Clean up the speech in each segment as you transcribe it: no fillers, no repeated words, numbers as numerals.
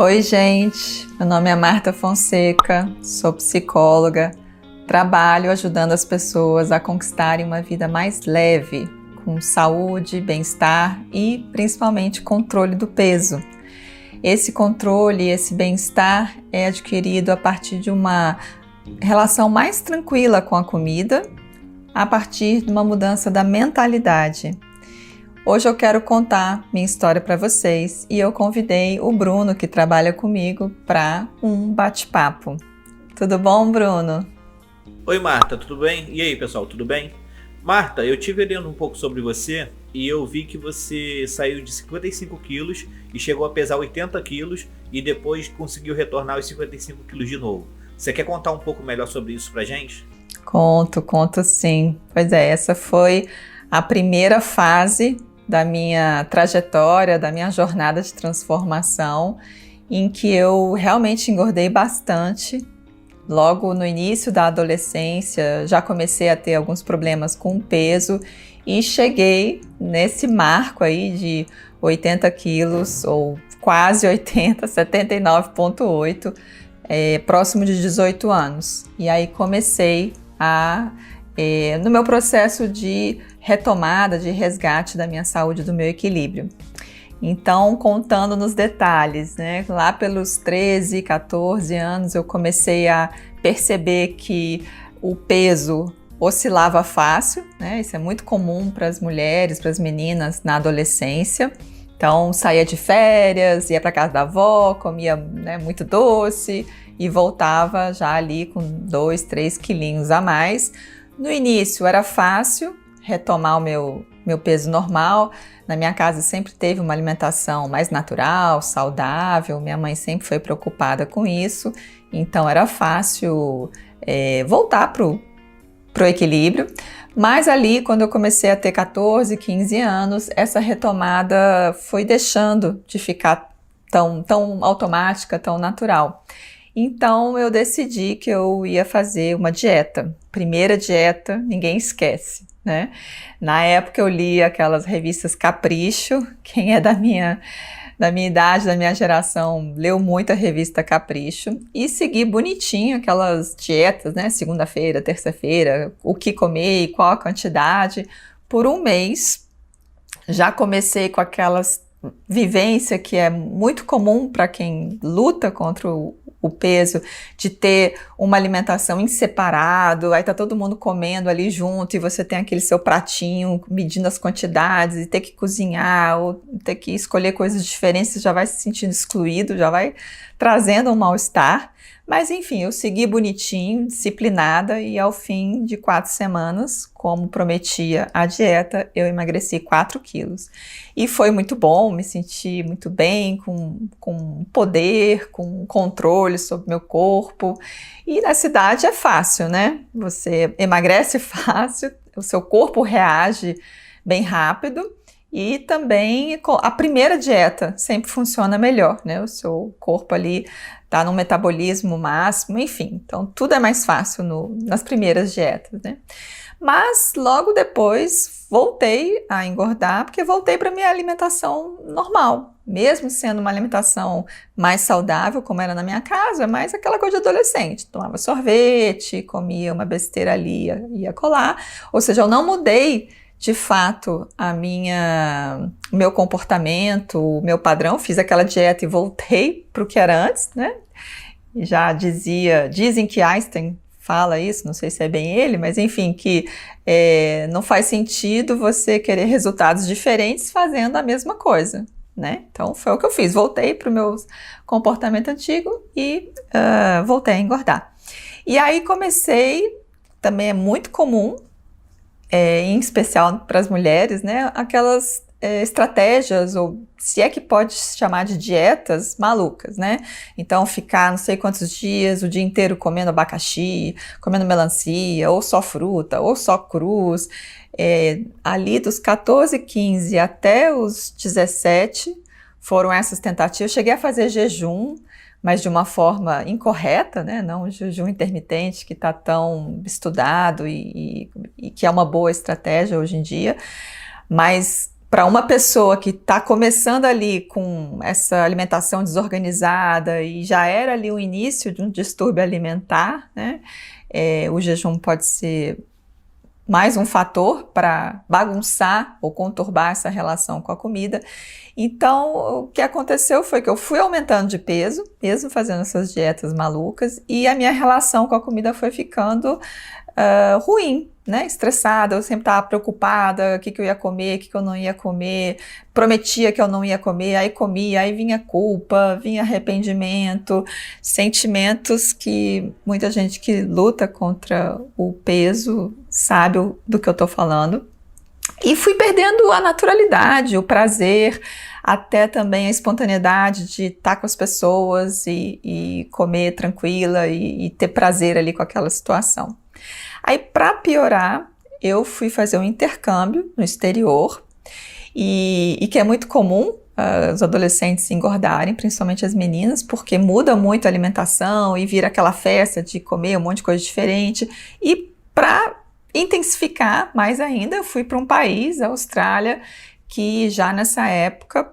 Oi, gente. Meu nome é Marta Fonseca, sou psicóloga, trabalho ajudando as pessoas a conquistarem uma vida mais leve, com saúde, bem-estar e principalmente controle do peso. Esse controle, esse bem-estar é adquirido a partir de uma relação mais tranquila com a comida, a partir de uma mudança da mentalidade. Hoje eu quero contar minha história para vocês e eu convidei o Bruno, que trabalha comigo, para um bate-papo. Tudo bom, Bruno? Oi, Marta, tudo bem? E aí, pessoal, tudo bem? Marta, eu tive lendo um pouco sobre você e eu vi que você saiu de 55 quilos e chegou a pesar 80 quilos e depois conseguiu retornar aos 55 quilos de novo. Você quer contar um pouco melhor sobre isso pra gente? Conto sim. Pois é, essa foi a primeira fase da minha trajetória, da minha jornada de transformação, em que eu realmente engordei bastante. Logo no início da adolescência, já comecei a ter alguns problemas com o peso e cheguei nesse marco aí de 80 quilos, ou quase 80, 79,8, próximo de 18 anos. E aí comecei no meu processo de retomada, de resgate da minha saúde, do meu equilíbrio. Então, contando nos detalhes, né? Lá pelos 13, 14 anos, eu comecei a perceber que o peso oscilava fácil, né? Isso é muito comum para as mulheres, para as meninas na adolescência. Então, saía de férias, ia para casa da avó, comia, né, muito doce e voltava já ali com 2, 3 quilinhos a mais. No início era fácil retomar o meu peso normal. Na minha casa sempre teve uma alimentação mais natural, saudável, minha mãe sempre foi preocupada com isso, então era fácil voltar pro equilíbrio. Mas ali, quando eu comecei a ter 14, 15 anos, essa retomada foi deixando de ficar tão automática, tão natural. Então eu decidi que eu ia fazer uma dieta. Primeira dieta, ninguém esquece, né? Na época eu li aquelas revistas Capricho. Quem é da minha idade, da minha geração, leu muito a revista Capricho e segui bonitinho aquelas dietas, né? Segunda-feira, terça-feira, o que comer e qual a quantidade. Por um mês já comecei com aquelas vivência que é muito comum para quem luta contra o peso, de ter uma alimentação em separado, aí tá todo mundo comendo ali junto e você tem aquele seu pratinho medindo as quantidades e ter que cozinhar ou ter que escolher coisas diferentes, você já vai se sentindo excluído, já vai trazendo um mal-estar. Mas enfim, eu segui bonitinho, disciplinada e ao fim de 4 semanas, como prometia a dieta, eu emagreci 4 quilos. E foi muito bom, me senti muito bem, com poder, com controle sobre meu corpo. E na cidade é fácil, né? Você emagrece fácil, o seu corpo reage bem rápido. E também a primeira dieta sempre funciona melhor, né? O seu corpo ali tá no metabolismo máximo, enfim. Então tudo é mais fácil nas primeiras dietas, né? Mas logo depois voltei a engordar, porque voltei para minha alimentação normal. Mesmo sendo uma alimentação mais saudável, como era na minha casa, mas aquela coisa de adolescente. Tomava sorvete, comia uma besteira ali, ia colar. Ou seja, eu não mudei de fato meu comportamento, o meu padrão, fiz aquela dieta e voltei para o que era antes, né? E já dizem que Einstein fala isso, não sei se é bem ele, mas enfim, que não faz sentido você querer resultados diferentes fazendo a mesma coisa, né? Então foi o que eu fiz, voltei para o meu comportamento antigo e voltei a engordar. E aí também é muito comum, em especial para as mulheres, né, aquelas estratégias, ou se é que pode se chamar de dietas malucas, né? Então ficar não sei quantos dias, o dia inteiro comendo abacaxi, comendo melancia, ou só fruta, ou só crus. Ali dos 14, 15 até os 17 foram essas tentativas. Eu cheguei a fazer jejum, mas de uma forma incorreta, né? Não o jejum intermitente que está tão estudado e que é uma boa estratégia hoje em dia, mas para uma pessoa que está começando ali com essa alimentação desorganizada e já era ali o início de um distúrbio alimentar, né? O jejum pode ser mais um fator para bagunçar ou conturbar essa relação com a comida. Então, o que aconteceu foi que eu fui aumentando de peso, mesmo fazendo essas dietas malucas, e a minha relação com a comida foi ficando ruim, né? Estressada, eu sempre estava preocupada, o que eu ia comer, o que eu não ia comer, prometia que eu não ia comer, aí comia, aí vinha culpa, vinha arrependimento, sentimentos que muita gente que luta contra o peso sabe do que eu estou falando. E fui perdendo a naturalidade, o prazer, até também a espontaneidade de estar com as pessoas e comer tranquila e ter prazer ali com aquela situação. Aí, para piorar, eu fui fazer um intercâmbio no exterior e que é muito comum os adolescentes engordarem, principalmente as meninas, porque muda muito a alimentação e vira aquela festa de comer um monte de coisa diferente. E para intensificar mais ainda, eu fui para um país, a Austrália, que já nessa época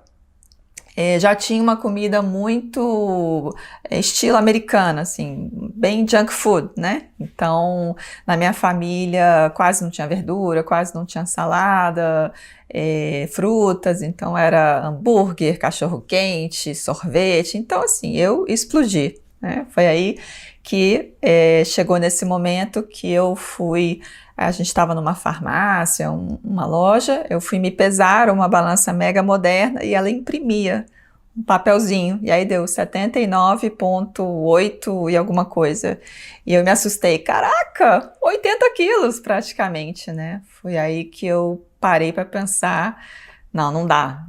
já tinha uma comida muito estilo americano, assim, bem junk food, né? Então, na minha família quase não tinha verdura, quase não tinha salada, frutas, então era hambúrguer, cachorro-quente, sorvete. Então, assim, eu explodi, né? Foi aí que chegou nesse momento que eu fui. A gente estava numa farmácia, uma loja, eu fui me pesar, uma balança mega moderna, e ela imprimia um papelzinho, e aí deu 79,8 e alguma coisa. E eu me assustei, caraca, 80 quilos praticamente, né? Foi aí que eu parei para pensar, não dá,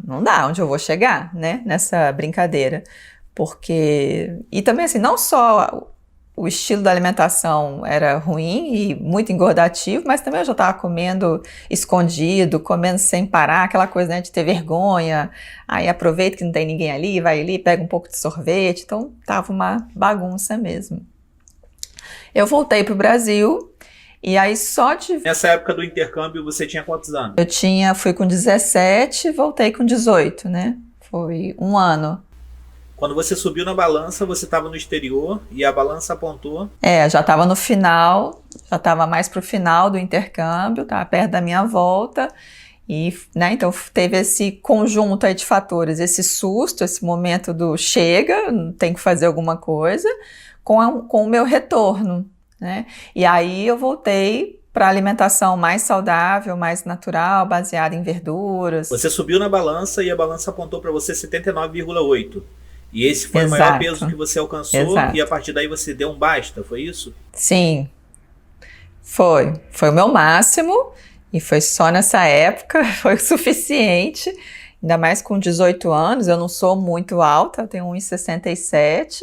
onde eu vou chegar, né? Nessa brincadeira. Porque, e também assim, não só o estilo da alimentação era ruim e muito engordativo, mas também eu já estava comendo escondido, comendo sem parar, aquela coisa, né, de ter vergonha, aí aproveita que não tem ninguém ali, vai ali, pega um pouco de sorvete, então tava uma bagunça mesmo. Eu voltei para o Brasil e aí só de... Nessa época do intercâmbio você tinha quantos anos? Fui com 17, voltei com 18, né, foi um ano. Quando você subiu na balança, você estava no exterior e a balança apontou... Já estava no final, já estava mais para o final do intercâmbio, estava perto da minha volta. E, né, então teve esse conjunto aí de fatores, esse susto, esse momento do chega, tem que fazer alguma coisa, com o meu retorno, né? E aí eu voltei para alimentação mais saudável, mais natural, baseada em verduras. Você subiu na balança e a balança apontou para você 79,8. E esse foi o maior peso que você alcançou. Exato. E a partir daí você deu um basta, foi isso? Sim, foi o meu máximo e foi só nessa época, foi o suficiente, ainda mais com 18 anos, eu não sou muito alta, eu tenho 1,67,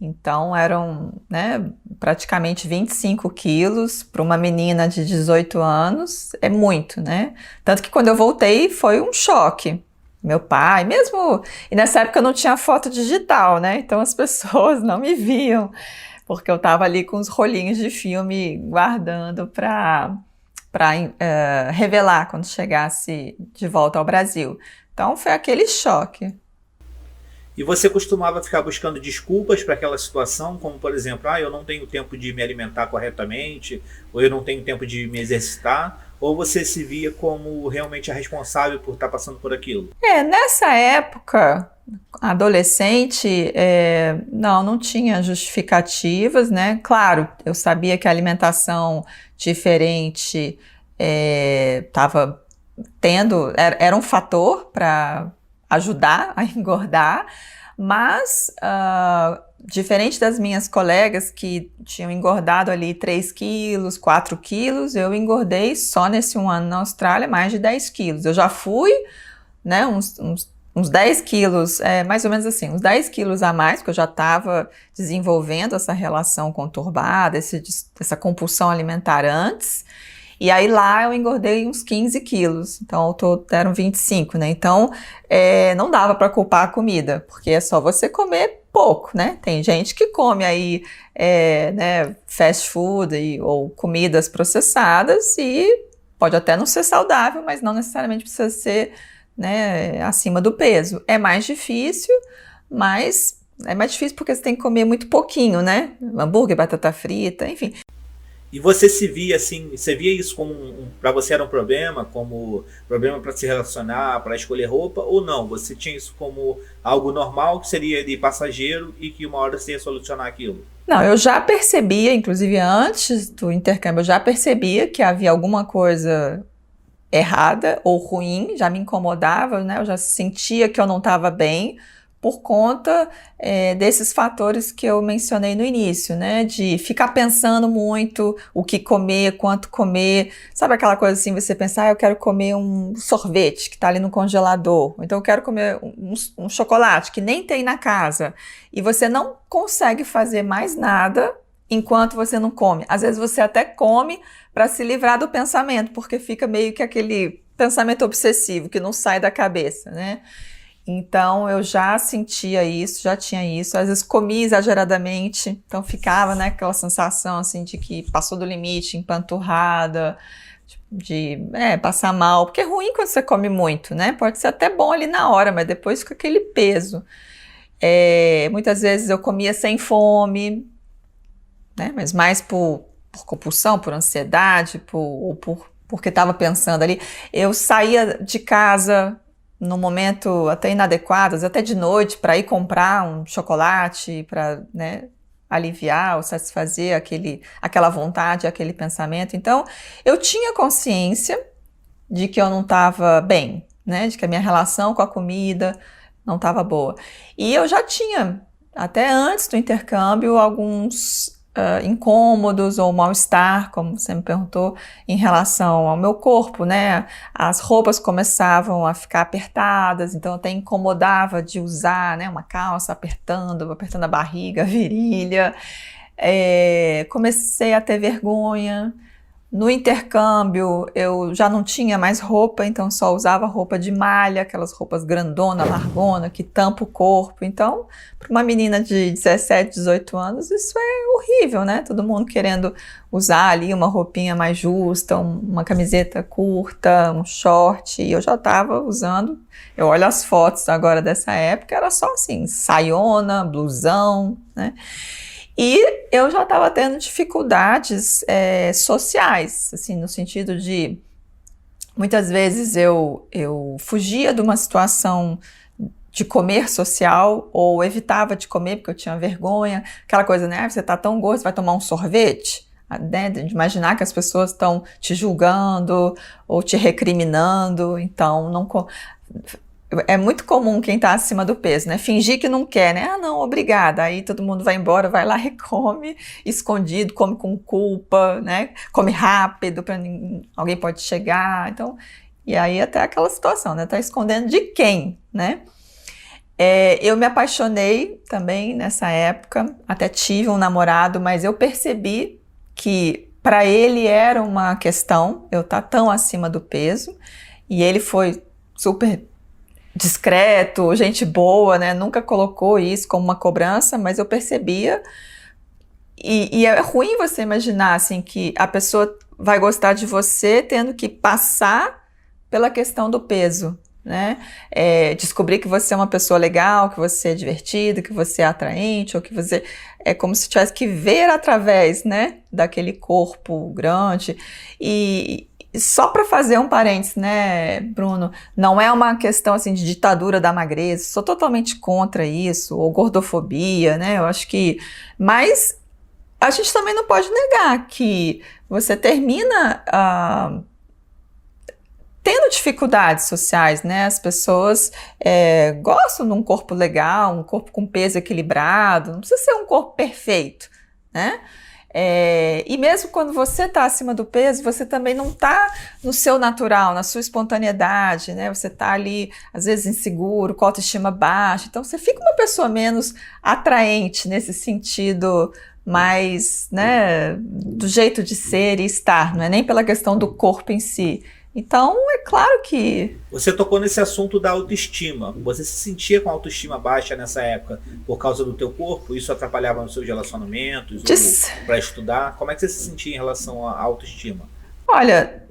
então eram, né, praticamente 25 quilos para uma menina de 18 anos, é muito, né? Tanto que quando eu voltei foi um choque. Meu pai, mesmo... E nessa época eu não tinha foto digital, né? Então as pessoas não me viam, porque eu estava ali com os rolinhos de filme guardando para revelar quando chegasse de volta ao Brasil. Então foi aquele choque. E você costumava ficar buscando desculpas para aquela situação, como por exemplo, eu não tenho tempo de me alimentar corretamente, ou eu não tenho tempo de me exercitar, ou você se via como realmente a responsável por estar passando por aquilo? Nessa época, adolescente, não tinha justificativas, né? Claro, eu sabia que a alimentação diferente estava era um fator para ajudar a engordar, mas diferente das minhas colegas que tinham engordado ali 3 quilos, 4 quilos, eu engordei só nesse um ano na Austrália mais de 10 quilos. Eu já fui, né, uns 10 quilos, mais ou menos assim, uns 10 quilos a mais, porque eu já estava desenvolvendo essa relação conturbada, essa compulsão alimentar antes. E aí lá eu engordei uns 15 quilos, então ao todo eram 25, né? Então não dava para culpar a comida, porque é só você comer pouco, né? Tem gente que come aí né, fast food ou comidas processadas e pode até não ser saudável, mas não necessariamente precisa ser né, acima do peso. É mais difícil, mas é mais difícil porque você tem que comer muito pouquinho, né? Hambúrguer, batata frita, enfim. E você se via assim, você via isso como para você era um problema, como problema para se relacionar, para escolher roupa, ou não? Você tinha isso como algo normal, que seria de passageiro e que uma hora você ia solucionar aquilo? Não, eu já percebia, inclusive antes do intercâmbio, eu já percebia que havia alguma coisa errada ou ruim, já me incomodava, né? Eu já sentia que eu não estava bem por conta desses fatores que eu mencionei no início, né? De ficar pensando muito o que comer, quanto comer. Sabe aquela coisa assim, você pensar, eu quero comer um sorvete que está ali no congelador, então eu quero comer um chocolate que nem tem na casa, e você não consegue fazer mais nada enquanto você não come. Às vezes você até come para se livrar do pensamento, porque fica meio que aquele pensamento obsessivo que não sai da cabeça, né? Então eu já sentia isso, já tinha isso, às vezes comia exageradamente, então ficava, né, aquela sensação assim de que passou do limite, empanturrada, de passar mal, porque é ruim quando você come muito, né? Pode ser até bom ali na hora, mas depois fica aquele peso. Muitas vezes eu comia sem fome, né? Mas mais por compulsão, por ansiedade, porque estava pensando ali. Eu saía de casa no momento até inadequado, até de noite, para ir comprar um chocolate, para, né, aliviar ou satisfazer aquela vontade, aquele pensamento. Então, eu tinha consciência de que eu não estava bem, né, de que a minha relação com a comida não estava boa. E eu já tinha, até antes do intercâmbio, alguns incômodos ou mal-estar, como você me perguntou, em relação ao meu corpo, né? As roupas começavam a ficar apertadas, então até incomodava de usar, né, uma calça apertando a barriga, a virilha. Comecei a ter vergonha. No intercâmbio, eu já não tinha mais roupa, então só usava roupa de malha, aquelas roupas grandona, largona, que tampa o corpo. Então, para uma menina de 17, 18 anos, isso é horrível, né? Todo mundo querendo usar ali uma roupinha mais justa, uma camiseta curta, um short. E eu já estava usando, eu olho as fotos agora dessa época, era só assim, saiona, blusão, né? E eu já estava tendo dificuldades sociais, assim, no sentido de, muitas vezes eu fugia de uma situação de comer social, ou evitava de comer porque eu tinha vergonha, aquela coisa, né, você tá tão gordo, você vai tomar um sorvete, né, de imaginar que as pessoas estão te julgando ou te recriminando, então não... É muito comum quem está acima do peso, né? Fingir que não quer, né? Ah, não, obrigada. Aí todo mundo vai embora, vai lá e come escondido, come com culpa, né? Come rápido, para alguém pode chegar. Então, e aí até aquela situação, né? Tá escondendo de quem, né? Eu me apaixonei também nessa época, até tive um namorado, mas eu percebi que para ele era uma questão eu estar tão acima do peso, e ele foi super discreto, gente boa, né? Nunca colocou isso como uma cobrança, mas eu percebia. E é ruim você imaginar assim, que a pessoa vai gostar de você tendo que passar pela questão do peso, né? Descobrir que você é uma pessoa legal, que você é divertida, que você é atraente, ou que você é como se tivesse que ver através, né, daquele corpo grande. E só para fazer um parênteses, né, Bruno, não é uma questão assim de ditadura da magreza, sou totalmente contra isso, ou gordofobia, né, eu acho que, mas a gente também não pode negar que você termina tendo dificuldades sociais, né, as pessoas gostam de um corpo legal, um corpo com peso equilibrado, não precisa ser um corpo perfeito, né. E mesmo quando você está acima do peso, você também não está no seu natural, na sua espontaneidade, né? Você está ali, às vezes, inseguro, com autoestima baixa. Então, você fica uma pessoa menos atraente nesse sentido mais, né, do jeito de ser e estar, não é nem pela questão do corpo em si. Então, é claro que... Você tocou nesse assunto da autoestima. Você se sentia com autoestima baixa nessa época por causa do teu corpo? Isso atrapalhava nos seus relacionamentos? Ou para estudar? Como é que você se sentia em relação à autoestima? Olha,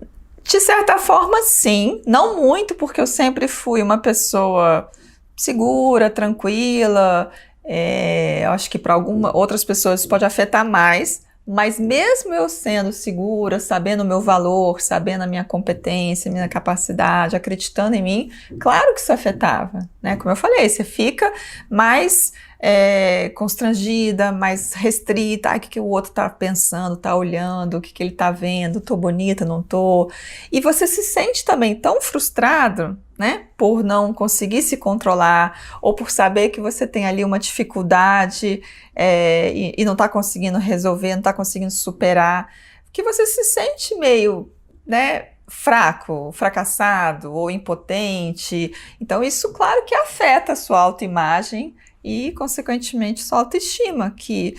De certa forma, sim. Não muito, porque eu sempre fui uma pessoa segura, tranquila. Eu acho que para outras pessoas isso pode afetar mais. Mas mesmo eu sendo segura, sabendo o meu valor, sabendo a minha competência, minha capacidade, acreditando em mim, claro que isso afetava, né? Como eu falei, você fica mais constrangida, mais restrita. O que o outro tá pensando, tá olhando, o que ele tá vendo, tô bonita, não tô. E você se sente também tão frustrado, né? Por não conseguir se controlar, ou por saber que você tem ali uma dificuldade e não tá conseguindo resolver, não tá conseguindo superar, que você se sente meio, né? Fraco, fracassado ou impotente. Então isso, claro que afeta a sua autoimagem e, consequentemente, sua autoestima, que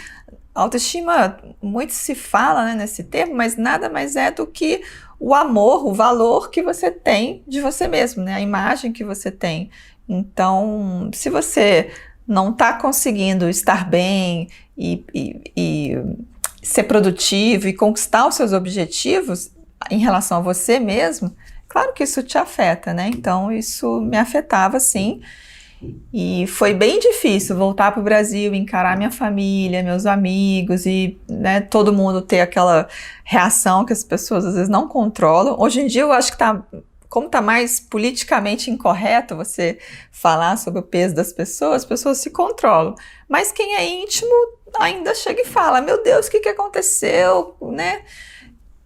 autoestima, muito se fala, né, nesse termo, mas nada mais é do que o amor, o valor que você tem de você mesmo, né, a imagem que você tem. Então, se você não está conseguindo estar bem e ser produtivo e conquistar os seus objetivos em relação a você mesmo, claro que isso te afeta, né? Então, isso me afetava, sim. E foi bem difícil voltar para o Brasil, encarar minha família, meus amigos e, né, todo mundo ter aquela reação que as pessoas às vezes não controlam. Hoje em dia eu acho que como está mais politicamente incorreto você falar sobre o peso das pessoas, as pessoas se controlam. Mas quem é íntimo ainda chega e fala, meu Deus, o que aconteceu, né?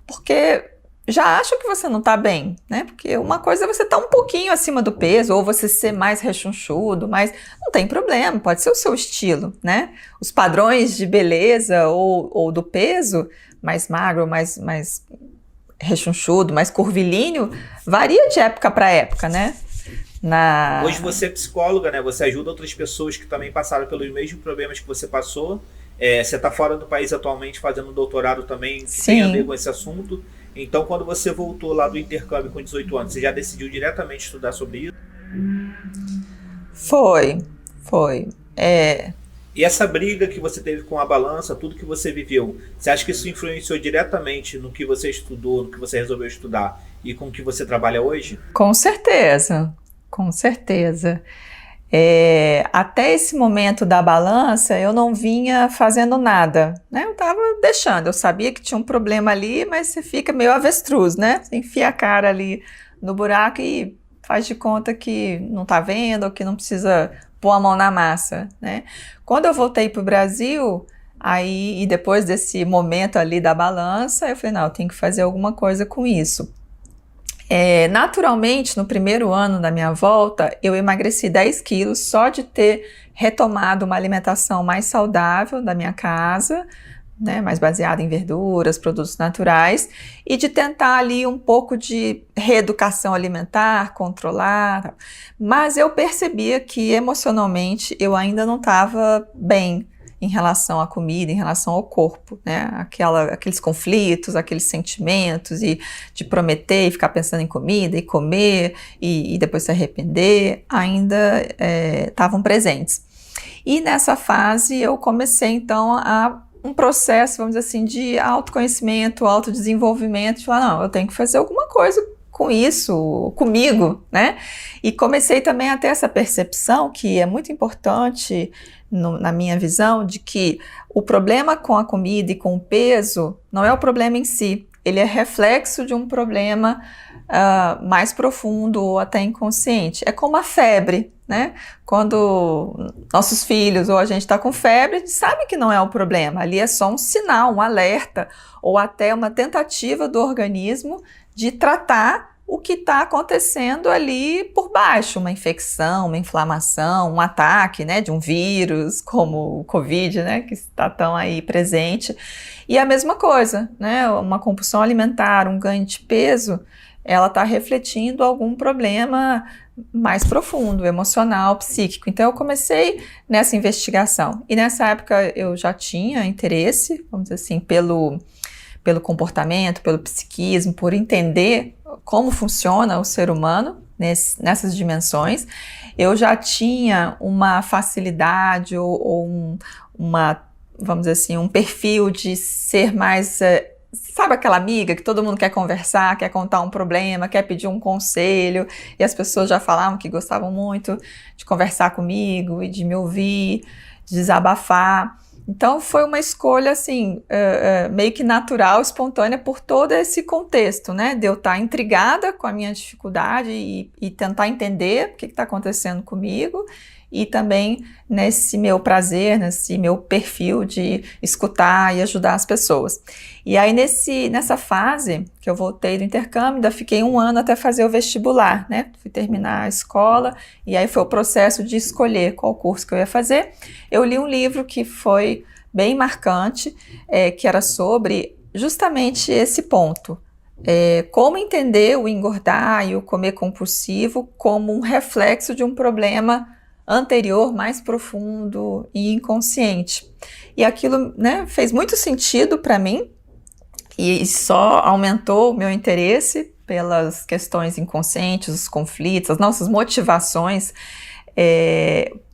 Porque já acham que você não tá bem, né? Porque uma coisa é você estar um pouquinho acima do peso, ou você ser mais rechonchudo, mas não tem problema, pode ser o seu estilo, né? Os padrões de beleza ou do peso, mais magro, mais rechonchudo, mais curvilíneo, varia de época para época, né? Hoje você é psicóloga, né? Você ajuda outras pessoas que também passaram pelos mesmos problemas que você passou. Você está fora do país atualmente fazendo um doutorado também que tem a ver com esse assunto. Então, quando você voltou lá do intercâmbio com 18 anos, você já decidiu diretamente estudar sobre isso? Foi. E essa briga que você teve com a balança, tudo que você viveu, você acha que isso influenciou diretamente no que você estudou, no que você resolveu estudar e com o que você trabalha hoje? Com certeza. Até esse momento da balança, eu não vinha fazendo nada, né? Eu estava deixando, eu sabia que tinha um problema ali, mas você fica meio avestruz, né? Você enfia a cara ali no buraco e faz de conta que não está vendo ou que não precisa pôr a mão na massa, né? Quando eu voltei para o Brasil, e depois desse momento ali da balança, eu falei, não, eu tenho que fazer alguma coisa com isso. Naturalmente, no primeiro ano da minha volta, eu emagreci 10 quilos só de ter retomado uma alimentação mais saudável da minha casa, né, mais baseada em verduras, produtos naturais, e de tentar ali um pouco de reeducação alimentar, controlar. Mas eu percebia que emocionalmente eu ainda não estava bem em relação à comida, em relação ao corpo, né? Aqueles conflitos, aqueles sentimentos e de prometer e ficar pensando em comida e comer e depois se arrepender, ainda estavam presentes. E nessa fase eu comecei então um processo, vamos dizer assim, de autoconhecimento, autodesenvolvimento, de falar, não, eu tenho que fazer alguma coisa com isso, comigo, né? E comecei também a ter essa percepção, que é muito importante na minha visão, de que o problema com a comida e com o peso não é o problema em si, ele é reflexo de um problema mais profundo ou até inconsciente. É como a febre, né? Quando nossos filhos ou a gente está com febre, a gente sabe que não é o problema, ali é só um sinal, um alerta, ou até uma tentativa do organismo de tratar o que está acontecendo ali por baixo, uma infecção, uma inflamação, um ataque, né, de um vírus, como o Covid, né, que está tão aí presente. E a mesma coisa, né, uma compulsão alimentar, um ganho de peso, ela está refletindo algum problema mais profundo, emocional, psíquico. Então eu comecei nessa investigação. E nessa época eu já tinha interesse, vamos dizer assim, pelo comportamento, pelo psiquismo, por entender como funciona o ser humano nessas dimensões. Eu já tinha uma facilidade ou vamos dizer assim, um perfil de ser mais sabe aquela amiga que todo mundo quer conversar, quer contar um problema, quer pedir um conselho, e as pessoas já falavam que gostavam muito de conversar comigo e de me ouvir, de desabafar. Então foi uma escolha assim, meio que natural, espontânea por todo esse contexto, né? De eu estar intrigada com a minha dificuldade e tentar entender o que está acontecendo comigo, e também nesse meu prazer, nesse meu perfil de escutar e ajudar as pessoas. E aí nessa fase que eu voltei do intercâmbio, ainda fiquei 1 ano até fazer o vestibular, né? Fui terminar a escola e aí foi o processo de escolher qual curso que eu ia fazer. Eu li um livro que foi bem marcante, que era sobre justamente esse ponto. Como entender o engordar e o comer compulsivo como um reflexo de um problema anterior, mais profundo e inconsciente. E aquilo, né, fez muito sentido para mim e só aumentou o meu interesse pelas questões inconscientes, os conflitos, as nossas motivações,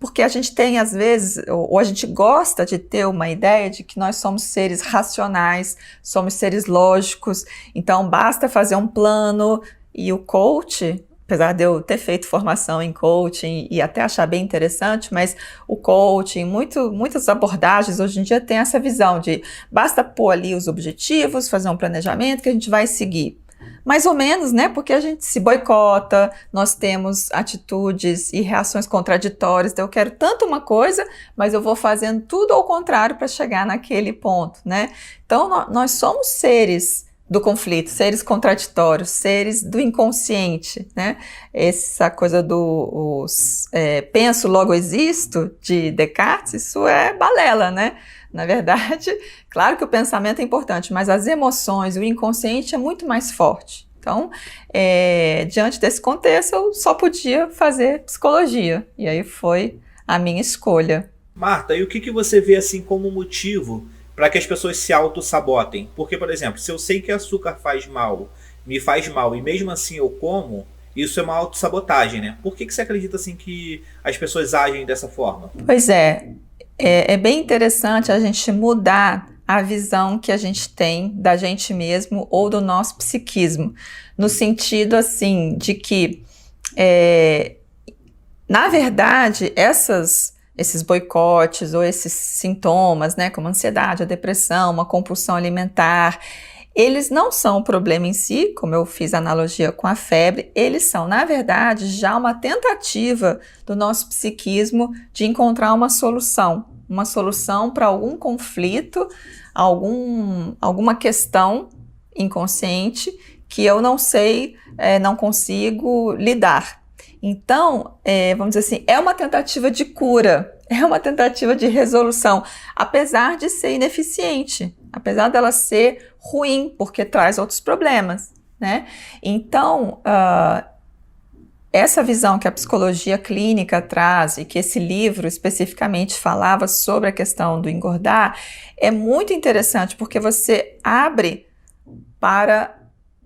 porque a gente tem, às vezes, ou a gente gosta de ter uma ideia de que nós somos seres racionais, somos seres lógicos, então basta fazer um plano. E o coach, apesar de eu ter feito formação em coaching e até achar bem interessante, mas o coaching, muitas abordagens hoje em dia tem essa visão de basta pôr ali os objetivos, fazer um planejamento que a gente vai seguir. Mais ou menos, né? Porque a gente se boicota, nós temos atitudes e reações contraditórias. Então eu quero tanto uma coisa, mas eu vou fazendo tudo ao contrário para chegar naquele ponto, né? Então nós somos seres do conflito, seres contraditórios, seres do inconsciente, né? Essa coisa do penso, logo existo, de Descartes, isso é balela, né? Na verdade, claro que o pensamento é importante, mas as emoções, o inconsciente é muito mais forte. Então, diante desse contexto, eu só podia fazer psicologia, e aí foi a minha escolha. Marta, e o que você vê assim como motivo para que as pessoas se auto-sabotem? Porque, por exemplo, se eu sei que açúcar me faz mal, e mesmo assim eu como, isso é uma autossabotagem, né? Por que você acredita assim que as pessoas agem dessa forma? Pois é bem interessante a gente mudar a visão que a gente tem da gente mesmo ou do nosso psiquismo, no sentido assim de que, na verdade, esses boicotes ou esses sintomas, né, como a ansiedade, a depressão, uma compulsão alimentar, eles não são o problema em si, como eu fiz a analogia com a febre, eles são, na verdade, já uma tentativa do nosso psiquismo de encontrar uma solução para algum conflito, alguma questão inconsciente que eu não sei, não consigo lidar. Então, vamos dizer assim, é uma tentativa de cura, é uma tentativa de resolução, apesar de ser ineficiente, apesar dela ser ruim, porque traz outros problemas, né? Então, essa visão que a psicologia clínica traz e que esse livro especificamente falava sobre a questão do engordar é muito interessante, porque você abre para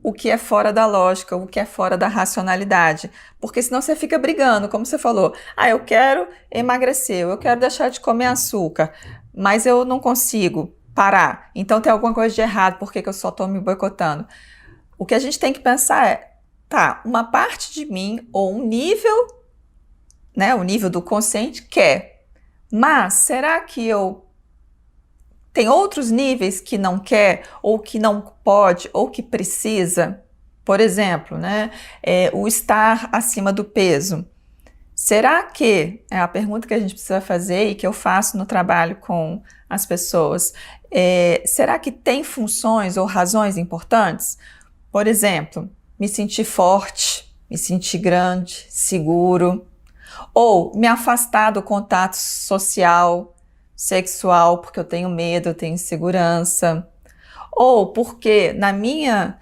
o que é fora da lógica, o que é fora da racionalidade, porque senão você fica brigando, como você falou, eu quero emagrecer, eu quero deixar de comer açúcar, mas eu não consigo parar, então tem alguma coisa de errado, por que eu só estou me boicotando? O que a gente tem que pensar uma parte de mim, ou um nível, né, o nível do consciente quer, mas será que tem outros níveis que não quer, ou que não pode, ou que precisa? Por exemplo, né, o estar acima do peso. Será que, é a pergunta que a gente precisa fazer e que eu faço no trabalho com as pessoas, será que tem funções ou razões importantes? Por exemplo, me sentir forte, me sentir grande, seguro, ou me afastar do contato social, sexual, porque eu tenho medo, eu tenho insegurança, ou porque na minha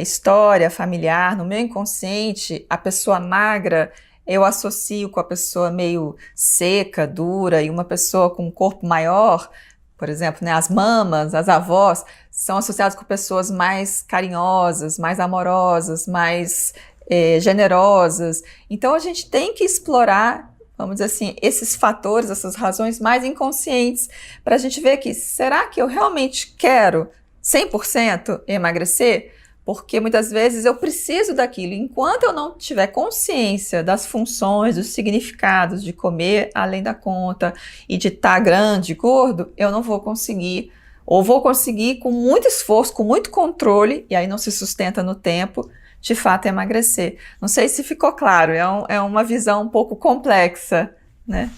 história familiar, no meu inconsciente, a pessoa magra eu associo com a pessoa meio seca, dura, e uma pessoa com um corpo maior, por exemplo, né, as mamas, as avós, são associadas com pessoas mais carinhosas, mais amorosas, mais generosas. Então a gente tem que explorar, vamos dizer assim, esses fatores, essas razões mais inconscientes, para a gente ver que, será que eu realmente quero 100% emagrecer? Porque muitas vezes eu preciso daquilo. Enquanto eu não tiver consciência das funções, dos significados de comer além da conta e de estar grande, gordo, eu não vou conseguir. Ou vou conseguir com muito esforço, com muito controle, e aí não se sustenta no tempo, de fato emagrecer. Não sei se ficou claro, é uma visão um pouco complexa, né?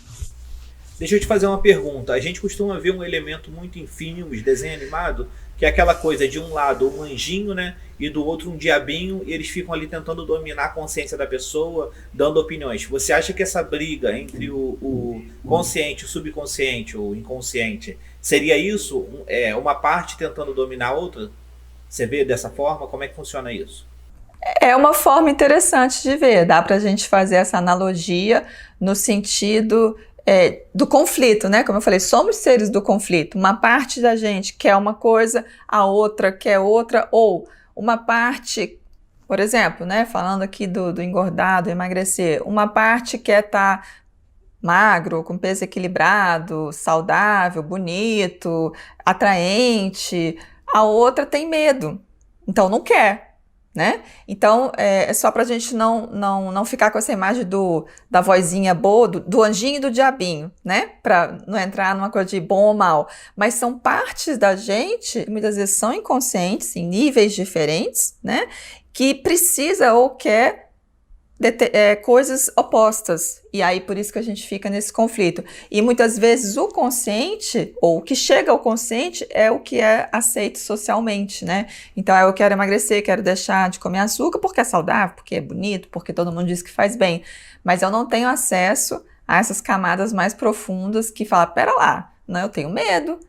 Deixa eu te fazer uma pergunta. A gente costuma ver um elemento muito em filmes, desenho animado, que é aquela coisa de um lado um anjinho, né, e do outro um diabinho, e eles ficam ali tentando dominar a consciência da pessoa, dando opiniões. Você acha que essa briga entre o consciente, o subconsciente, o inconsciente, seria isso? Uma parte tentando dominar a outra? Você vê dessa forma? Como é que funciona isso? É uma forma interessante de ver. Dá pra gente fazer essa analogia no sentido do conflito, né? Como eu falei, somos seres do conflito. Uma parte da gente quer uma coisa, a outra quer outra, ou uma parte, por exemplo, né? Falando aqui do engordar, do emagrecer, uma parte quer estar magro, com peso equilibrado, saudável, bonito, atraente, a outra tem medo, então não quer. Né? Então, é só pra gente não ficar com essa imagem da vozinha boa, do anjinho e do diabinho, né? Pra não entrar numa coisa de bom ou mal. Mas são partes da gente, muitas vezes são inconscientes, em níveis diferentes, né? Que precisa ou quer coisas opostas. E aí, por isso que a gente fica nesse conflito. E muitas vezes o consciente, ou o que chega ao consciente, é o que é aceito socialmente, né? Então, eu quero emagrecer, quero deixar de comer açúcar porque é saudável, porque é bonito, porque todo mundo diz que faz bem. Mas eu não tenho acesso a essas camadas mais profundas que falam, pera lá, não, eu tenho medo.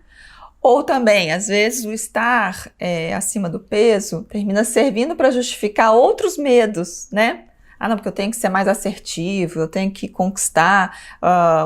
Ou também, às vezes, o estar acima do peso termina servindo para justificar outros medos, né? Ah, não, porque eu tenho que ser mais assertivo, eu tenho que conquistar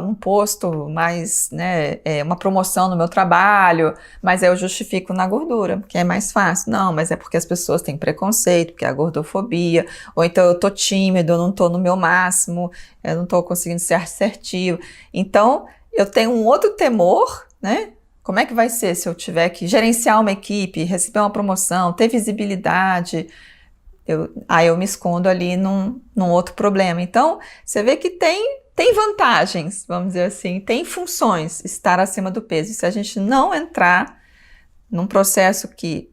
um posto mais, né, uma promoção no meu trabalho, mas aí eu justifico na gordura, que é mais fácil. Não, mas é porque as pessoas têm preconceito, porque é a gordofobia, ou então eu tô tímido, eu não tô no meu máximo, eu não tô conseguindo ser assertivo. Então, eu tenho um outro temor, né? Como é que vai ser se eu tiver que gerenciar uma equipe, receber uma promoção, ter visibilidade? Aí eu me escondo ali num outro problema. Então, você vê que tem vantagens, vamos dizer assim, tem funções estar acima do peso. E se a gente não entrar num processo que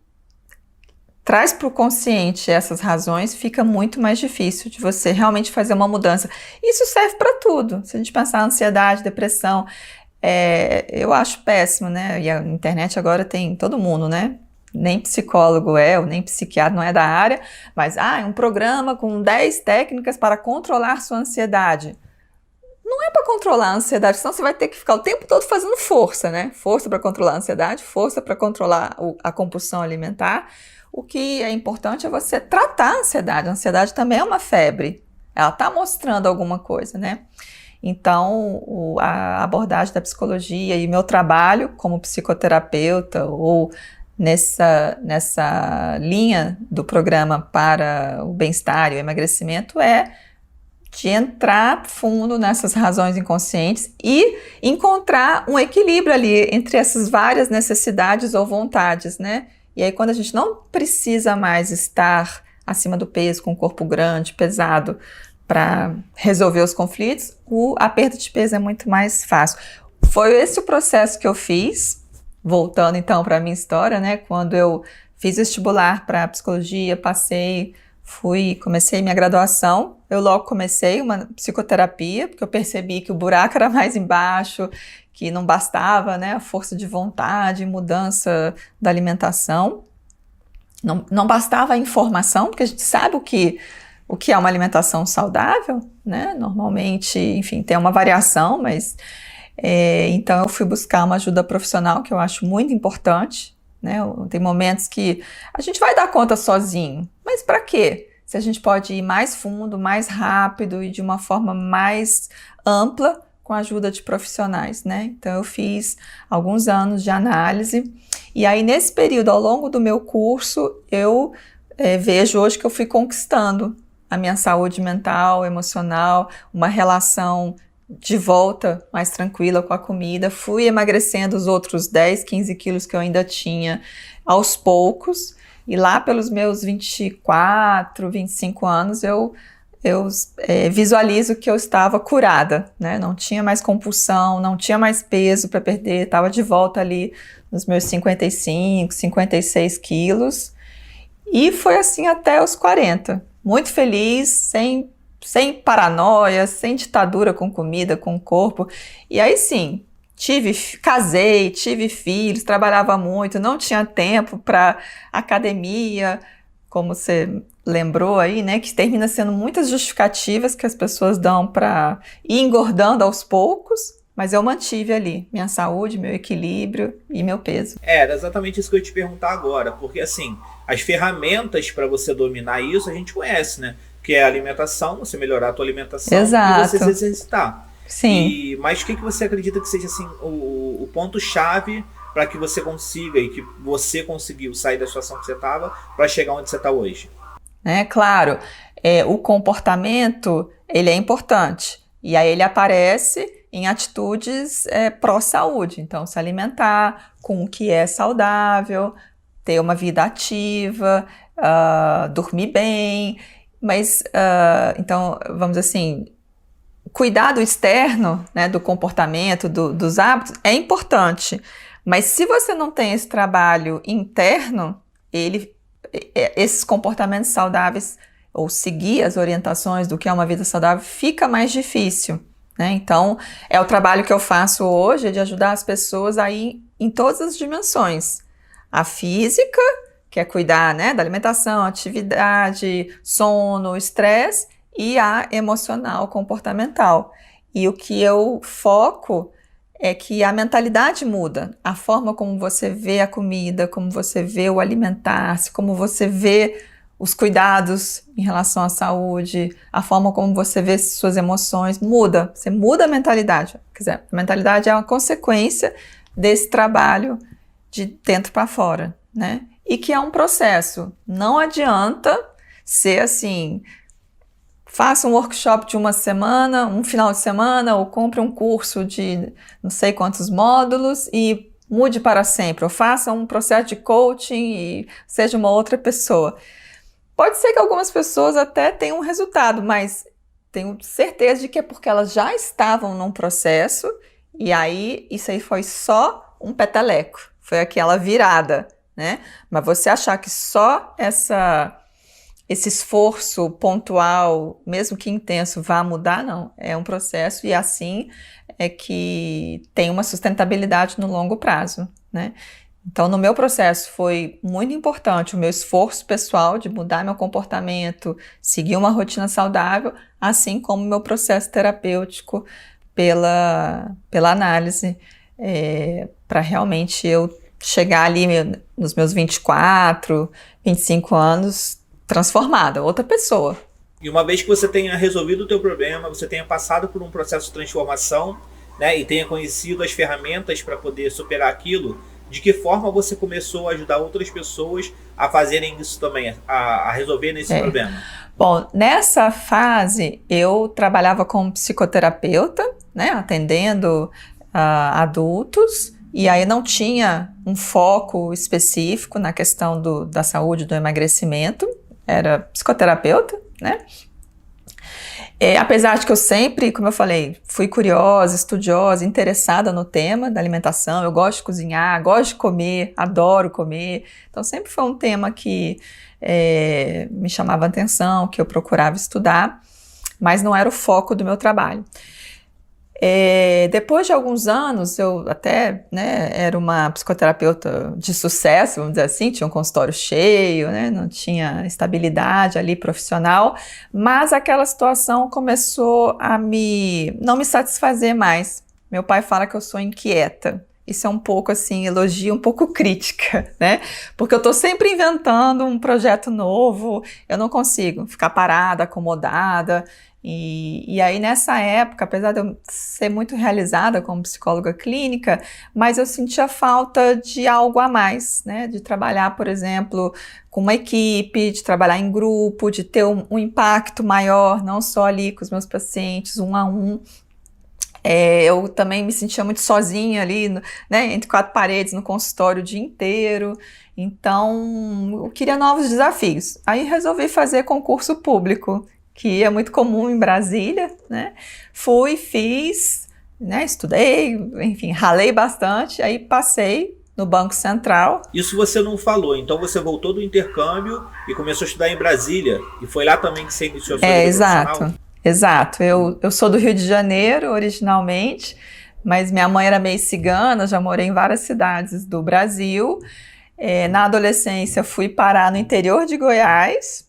traz para o consciente essas razões, fica muito mais difícil de você realmente fazer uma mudança. Isso serve para tudo. Se a gente pensar em ansiedade, depressão, eu acho péssimo, né? E a internet agora tem todo mundo, né? Nem psicólogo ou nem psiquiatra, não é da área, mas é um programa com 10 técnicas para controlar sua ansiedade. Não é para controlar a ansiedade, senão você vai ter que ficar o tempo todo fazendo força, né? Força para controlar a ansiedade, força para controlar a compulsão alimentar. O que é importante é você tratar a ansiedade. A ansiedade também é uma febre, ela está mostrando alguma coisa, né? Então, a abordagem da psicologia e meu trabalho como psicoterapeuta ou nessa linha do programa para o bem-estar e o emagrecimento é de entrar fundo nessas razões inconscientes e encontrar um equilíbrio ali entre essas várias necessidades ou vontades, né? E aí quando a gente não precisa mais estar acima do peso, com o corpo grande, pesado, para resolver os conflitos, a perda de peso é muito mais fácil. Foi esse o processo que eu fiz. Voltando então para a minha história, né? Quando eu fiz vestibular para psicologia, comecei minha graduação, eu logo comecei uma psicoterapia, porque eu percebi que o buraco era mais embaixo, que não bastava, né? A força de vontade, mudança da alimentação, não bastava a informação, porque a gente sabe o que é uma alimentação saudável, né? Normalmente, enfim, tem uma variação, mas... então eu fui buscar uma ajuda profissional que eu acho muito importante, né? Tem momentos que a gente vai dar conta sozinho, mas para quê? Se a gente pode ir mais fundo, mais rápido e de uma forma mais ampla com a ajuda de profissionais, né? Então eu fiz alguns anos de análise e aí nesse período, ao longo do meu curso, eu vejo hoje que eu fui conquistando a minha saúde mental, emocional, uma relação de volta mais tranquila com a comida, fui emagrecendo os outros 10, 15 quilos que eu ainda tinha aos poucos, e lá pelos meus 24, 25 anos eu visualizo que eu estava curada, né? Não tinha mais compulsão, não tinha mais peso para perder, estava de volta ali nos meus 55, 56 quilos, e foi assim até os 40, muito feliz, sem paranoia, sem ditadura com comida, com o corpo. E aí sim, casei, tive filhos, trabalhava muito, não tinha tempo para academia, como você lembrou aí, né, que termina sendo muitas justificativas que as pessoas dão para ir engordando aos poucos, mas eu mantive ali minha saúde, meu equilíbrio e meu peso. Era exatamente isso que eu ia te perguntar agora, porque assim, as ferramentas para você dominar isso a gente conhece, né? Que é a alimentação, você melhorar a tua alimentação. Exato. E você se exercitar. Sim. Mas o que você acredita que seja assim, o ponto-chave para que você consiga e que você conseguiu sair da situação que você estava para chegar onde você está hoje? Claro, o comportamento ele é importante e aí ele aparece em atitudes pró-saúde. Então, se alimentar com o que é saudável, ter uma vida ativa, dormir bem. Mas, então, vamos dizer assim, cuidar do externo, né, do comportamento, dos hábitos, é importante. Mas se você não tem esse trabalho interno, esses comportamentos saudáveis, ou seguir as orientações do que é uma vida saudável, fica mais difícil, né? Então, é o trabalho que eu faço hoje, de ajudar as pessoas a ir em todas as dimensões. A física, que é cuidar, né, da alimentação, atividade, sono, estresse, e a emocional, comportamental. E o que eu foco é que a mentalidade muda, a forma como você vê a comida, como você vê o alimentar-se, como você vê os cuidados em relação à saúde, a forma como você vê suas emoções, muda. Você muda a mentalidade. Quer dizer, a mentalidade é uma consequência desse trabalho de dentro para fora, né? E que é um processo. Não adianta ser assim, faça um workshop de uma semana, um final de semana, ou compre um curso de não sei quantos módulos e mude para sempre, ou faça um processo de coaching e seja uma outra pessoa. Pode ser que algumas pessoas até tenham um resultado, mas tenho certeza de que é porque elas já estavam num processo e aí isso aí foi só um peteleco, foi aquela virada, né? Mas você achar que só esse esforço pontual, mesmo que intenso, vá mudar, não. É um processo e assim é que tem uma sustentabilidade no longo prazo, né? Então, no meu processo foi muito importante o meu esforço pessoal de mudar meu comportamento, seguir uma rotina saudável, assim como o meu processo terapêutico pela análise, para realmente eu chegar ali nos meus 24, 25 anos transformada, outra pessoa. E uma vez que você tenha resolvido o teu problema, você tenha passado por um processo de transformação, né, e tenha conhecido as ferramentas para poder superar aquilo, de que forma você começou a ajudar outras pessoas a fazerem isso também, a resolverem esse problema? Bom, nessa fase eu trabalhava como psicoterapeuta, né, atendendo adultos, e aí não tinha um foco específico na questão da saúde, do emagrecimento, era psicoterapeuta, né? Apesar de que eu sempre, como eu falei, fui curiosa, estudiosa, interessada no tema da alimentação, eu gosto de cozinhar, gosto de comer, adoro comer, então sempre foi um tema que me chamava a atenção, que eu procurava estudar, mas não era o foco do meu trabalho. Depois de alguns anos, eu até, né, era uma psicoterapeuta de sucesso, vamos dizer assim, tinha um consultório cheio, né, não tinha estabilidade ali profissional, mas aquela situação começou a não me satisfazer mais. Meu pai fala que eu sou inquieta. Isso é um pouco assim, elogio, um pouco crítica, né? Porque eu tô sempre inventando um projeto novo, eu não consigo ficar parada, acomodada. E aí nessa época, apesar de eu ser muito realizada como psicóloga clínica, mas eu sentia falta de algo a mais, né? De trabalhar, por exemplo, com uma equipe, de trabalhar em grupo, de ter um impacto maior, não só ali com os meus pacientes, um a um. Eu também me sentia muito sozinha ali, né, entre quatro paredes no consultório o dia inteiro. Então, eu queria novos desafios. Aí resolvi fazer concurso público, que é muito comum em Brasília, né? Fui, fiz, né, estudei, enfim, ralei bastante, aí passei no Banco Central. Isso você não falou, então você voltou do intercâmbio e começou a estudar em Brasília, e foi lá também que você iniciou a sua vida profissional? Exato. Eu sou do Rio de Janeiro, originalmente, mas minha mãe era meio cigana, já morei em várias cidades do Brasil. Na adolescência fui parar no interior de Goiás,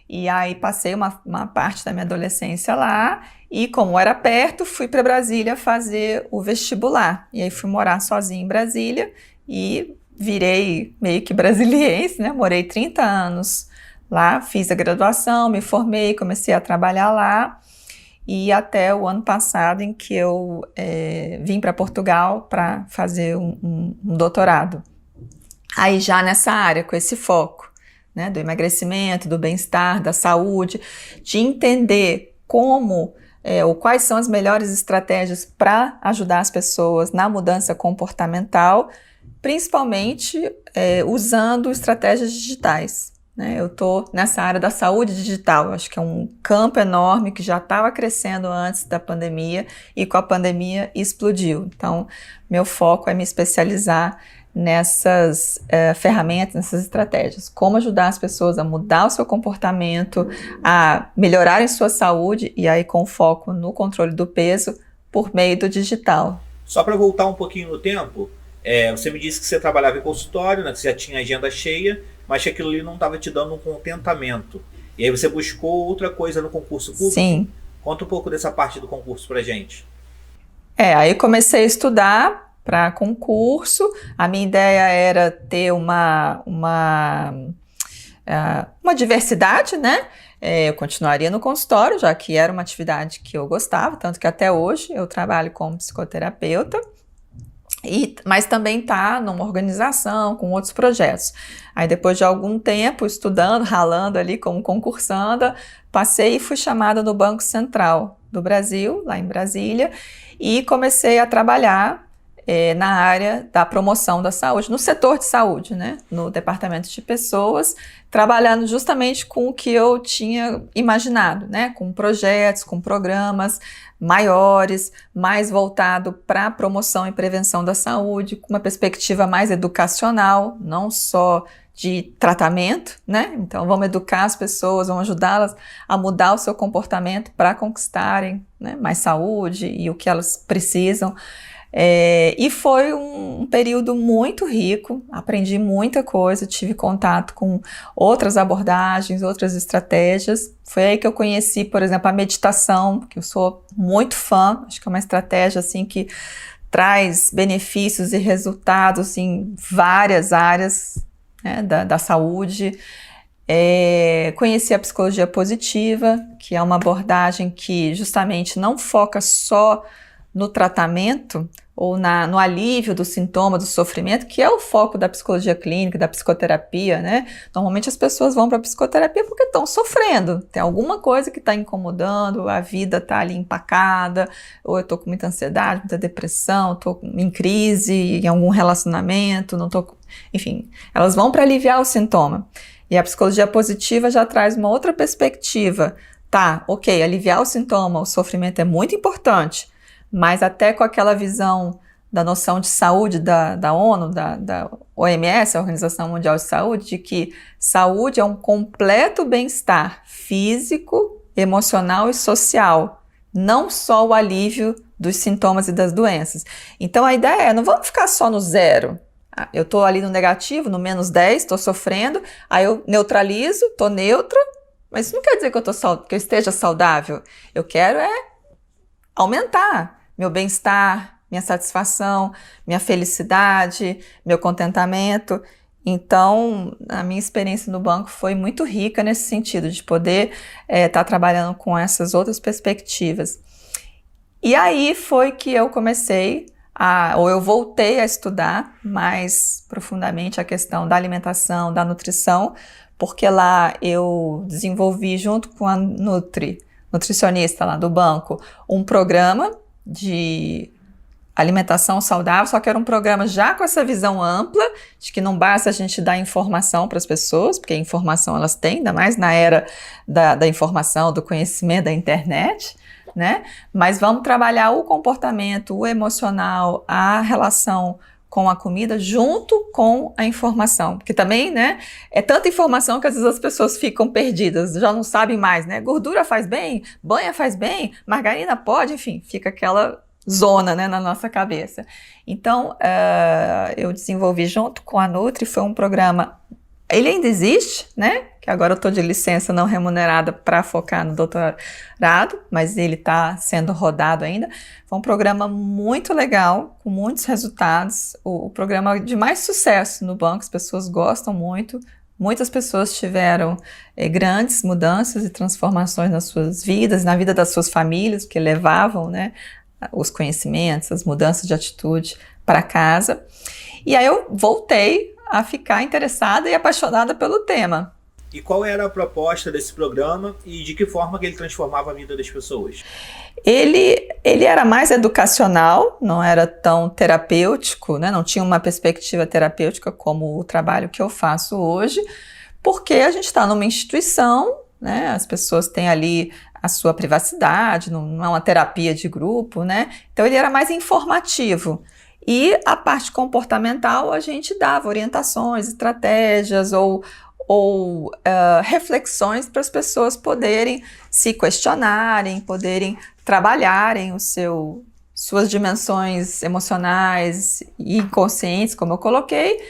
e aí passei uma parte da minha adolescência lá, e como era perto, fui para Brasília fazer o vestibular. E aí fui morar sozinha em Brasília e virei meio que brasiliense, né? Morei 30 anos lá, fiz a graduação, me formei, comecei a trabalhar lá, e até o ano passado em que eu vim para Portugal para fazer um doutorado. Aí já nessa área, com esse foco, né, do emagrecimento, do bem-estar, da saúde, de entender como ou quais são as melhores estratégias para ajudar as pessoas na mudança comportamental, principalmente usando estratégias digitais. Eu estou nessa área da saúde digital, acho que é um campo enorme que já estava crescendo antes da pandemia e com a pandemia explodiu. Então, meu foco é me especializar nessas ferramentas, nessas estratégias. Como ajudar as pessoas a mudar o seu comportamento, a melhorarem sua saúde e aí com foco no controle do peso por meio do digital. Só para voltar um pouquinho no tempo, você me disse que você trabalhava em consultório, né, que você já tinha agenda cheia, mas que aquilo ali não estava te dando um contentamento. E aí você buscou outra coisa no concurso público? Sim. Conta um pouco dessa parte do concurso pra gente. Aí comecei a estudar para concurso. A minha ideia era ter uma diversidade, né? Eu continuaria no consultório, já que era uma atividade que eu gostava, tanto que até hoje eu trabalho como psicoterapeuta. Mas também está numa organização, com outros projetos. Aí depois de algum tempo estudando, ralando ali como concursanda, passei e fui chamada no Banco Central do Brasil, lá em Brasília, e comecei a trabalhar na área da promoção da saúde, no setor de saúde, né? No departamento de pessoas, trabalhando justamente com o que eu tinha imaginado, né? Com projetos, com programas maiores, mais voltado para a promoção e prevenção da saúde, com uma perspectiva mais educacional, não só de tratamento, né? Então vamos educar as pessoas, vamos ajudá-las a mudar o seu comportamento para conquistarem, né, mais saúde e o que elas precisam. E foi um período muito rico, aprendi muita coisa, tive contato com outras abordagens, outras estratégias. Foi aí que eu conheci, por exemplo, a meditação, que eu sou muito fã, acho que é uma estratégia assim, que traz benefícios e resultados em várias áreas, né, da saúde. Conheci a psicologia positiva, que é uma abordagem que justamente não foca só no tratamento ou no alívio do sintoma, do sofrimento, que é o foco da psicologia clínica, da psicoterapia, né? Normalmente as pessoas vão para a psicoterapia porque estão sofrendo, tem alguma coisa que está incomodando, a vida está ali empacada, ou eu estou com muita ansiedade, muita depressão, estou em crise em algum relacionamento, não estou... Enfim, elas vão para aliviar o sintoma. E a psicologia positiva já traz uma outra perspectiva. Tá, ok, aliviar o sintoma, o sofrimento é muito importante, mas até com aquela visão da noção de saúde da ONU, da OMS, a Organização Mundial de Saúde, de que saúde é um completo bem-estar físico, emocional e social, não só o alívio dos sintomas e das doenças. Então a ideia não vamos ficar só no zero. Eu estou ali no negativo, no menos 10, estou sofrendo, aí eu neutralizo, estou neutra, mas isso não quer dizer que eu esteja saudável. Eu quero aumentar meu bem-estar, minha satisfação, minha felicidade, meu contentamento. Então, a minha experiência no banco foi muito rica nesse sentido, de poder estar trabalhando com essas outras perspectivas. E aí foi que eu eu voltei a estudar mais profundamente a questão da alimentação, da nutrição, porque lá eu desenvolvi, junto com a nutricionista lá do banco, um programa de alimentação saudável, só que era um programa já com essa visão ampla, de que não basta a gente dar informação para as pessoas, porque informação elas têm, ainda mais na era da informação, do conhecimento da internet, né? Mas vamos trabalhar o comportamento, o emocional, a relação com a comida junto com a informação, porque também, né, é tanta informação que às vezes as pessoas ficam perdidas, já não sabem mais, né, gordura faz bem, banha faz bem, margarina pode, enfim, fica aquela zona, né, na nossa cabeça. Então, eu desenvolvi junto com a Nutri, foi um programa, ele ainda existe, né, que agora eu estou de licença não remunerada para focar no doutorado, mas ele está sendo rodado ainda. Foi um programa muito legal, com muitos resultados, o programa de mais sucesso no banco, as pessoas gostam muito, muitas pessoas tiveram grandes mudanças e transformações nas suas vidas, na vida das suas famílias, que levavam, né, os conhecimentos, as mudanças de atitude para casa. E aí eu voltei a ficar interessada e apaixonada pelo tema. E qual era a proposta desse programa e de que forma que ele transformava a vida das pessoas? Ele era mais educacional, não era tão terapêutico, né? Não tinha uma perspectiva terapêutica como o trabalho que eu faço hoje, porque a gente está numa instituição, né? As pessoas têm ali a sua privacidade, não é uma terapia de grupo, né? Então ele era mais informativo. E a parte comportamental a gente dava orientações, estratégias ou reflexões para as pessoas poderem se questionarem, poderem trabalharem suas dimensões emocionais e inconscientes, como eu coloquei,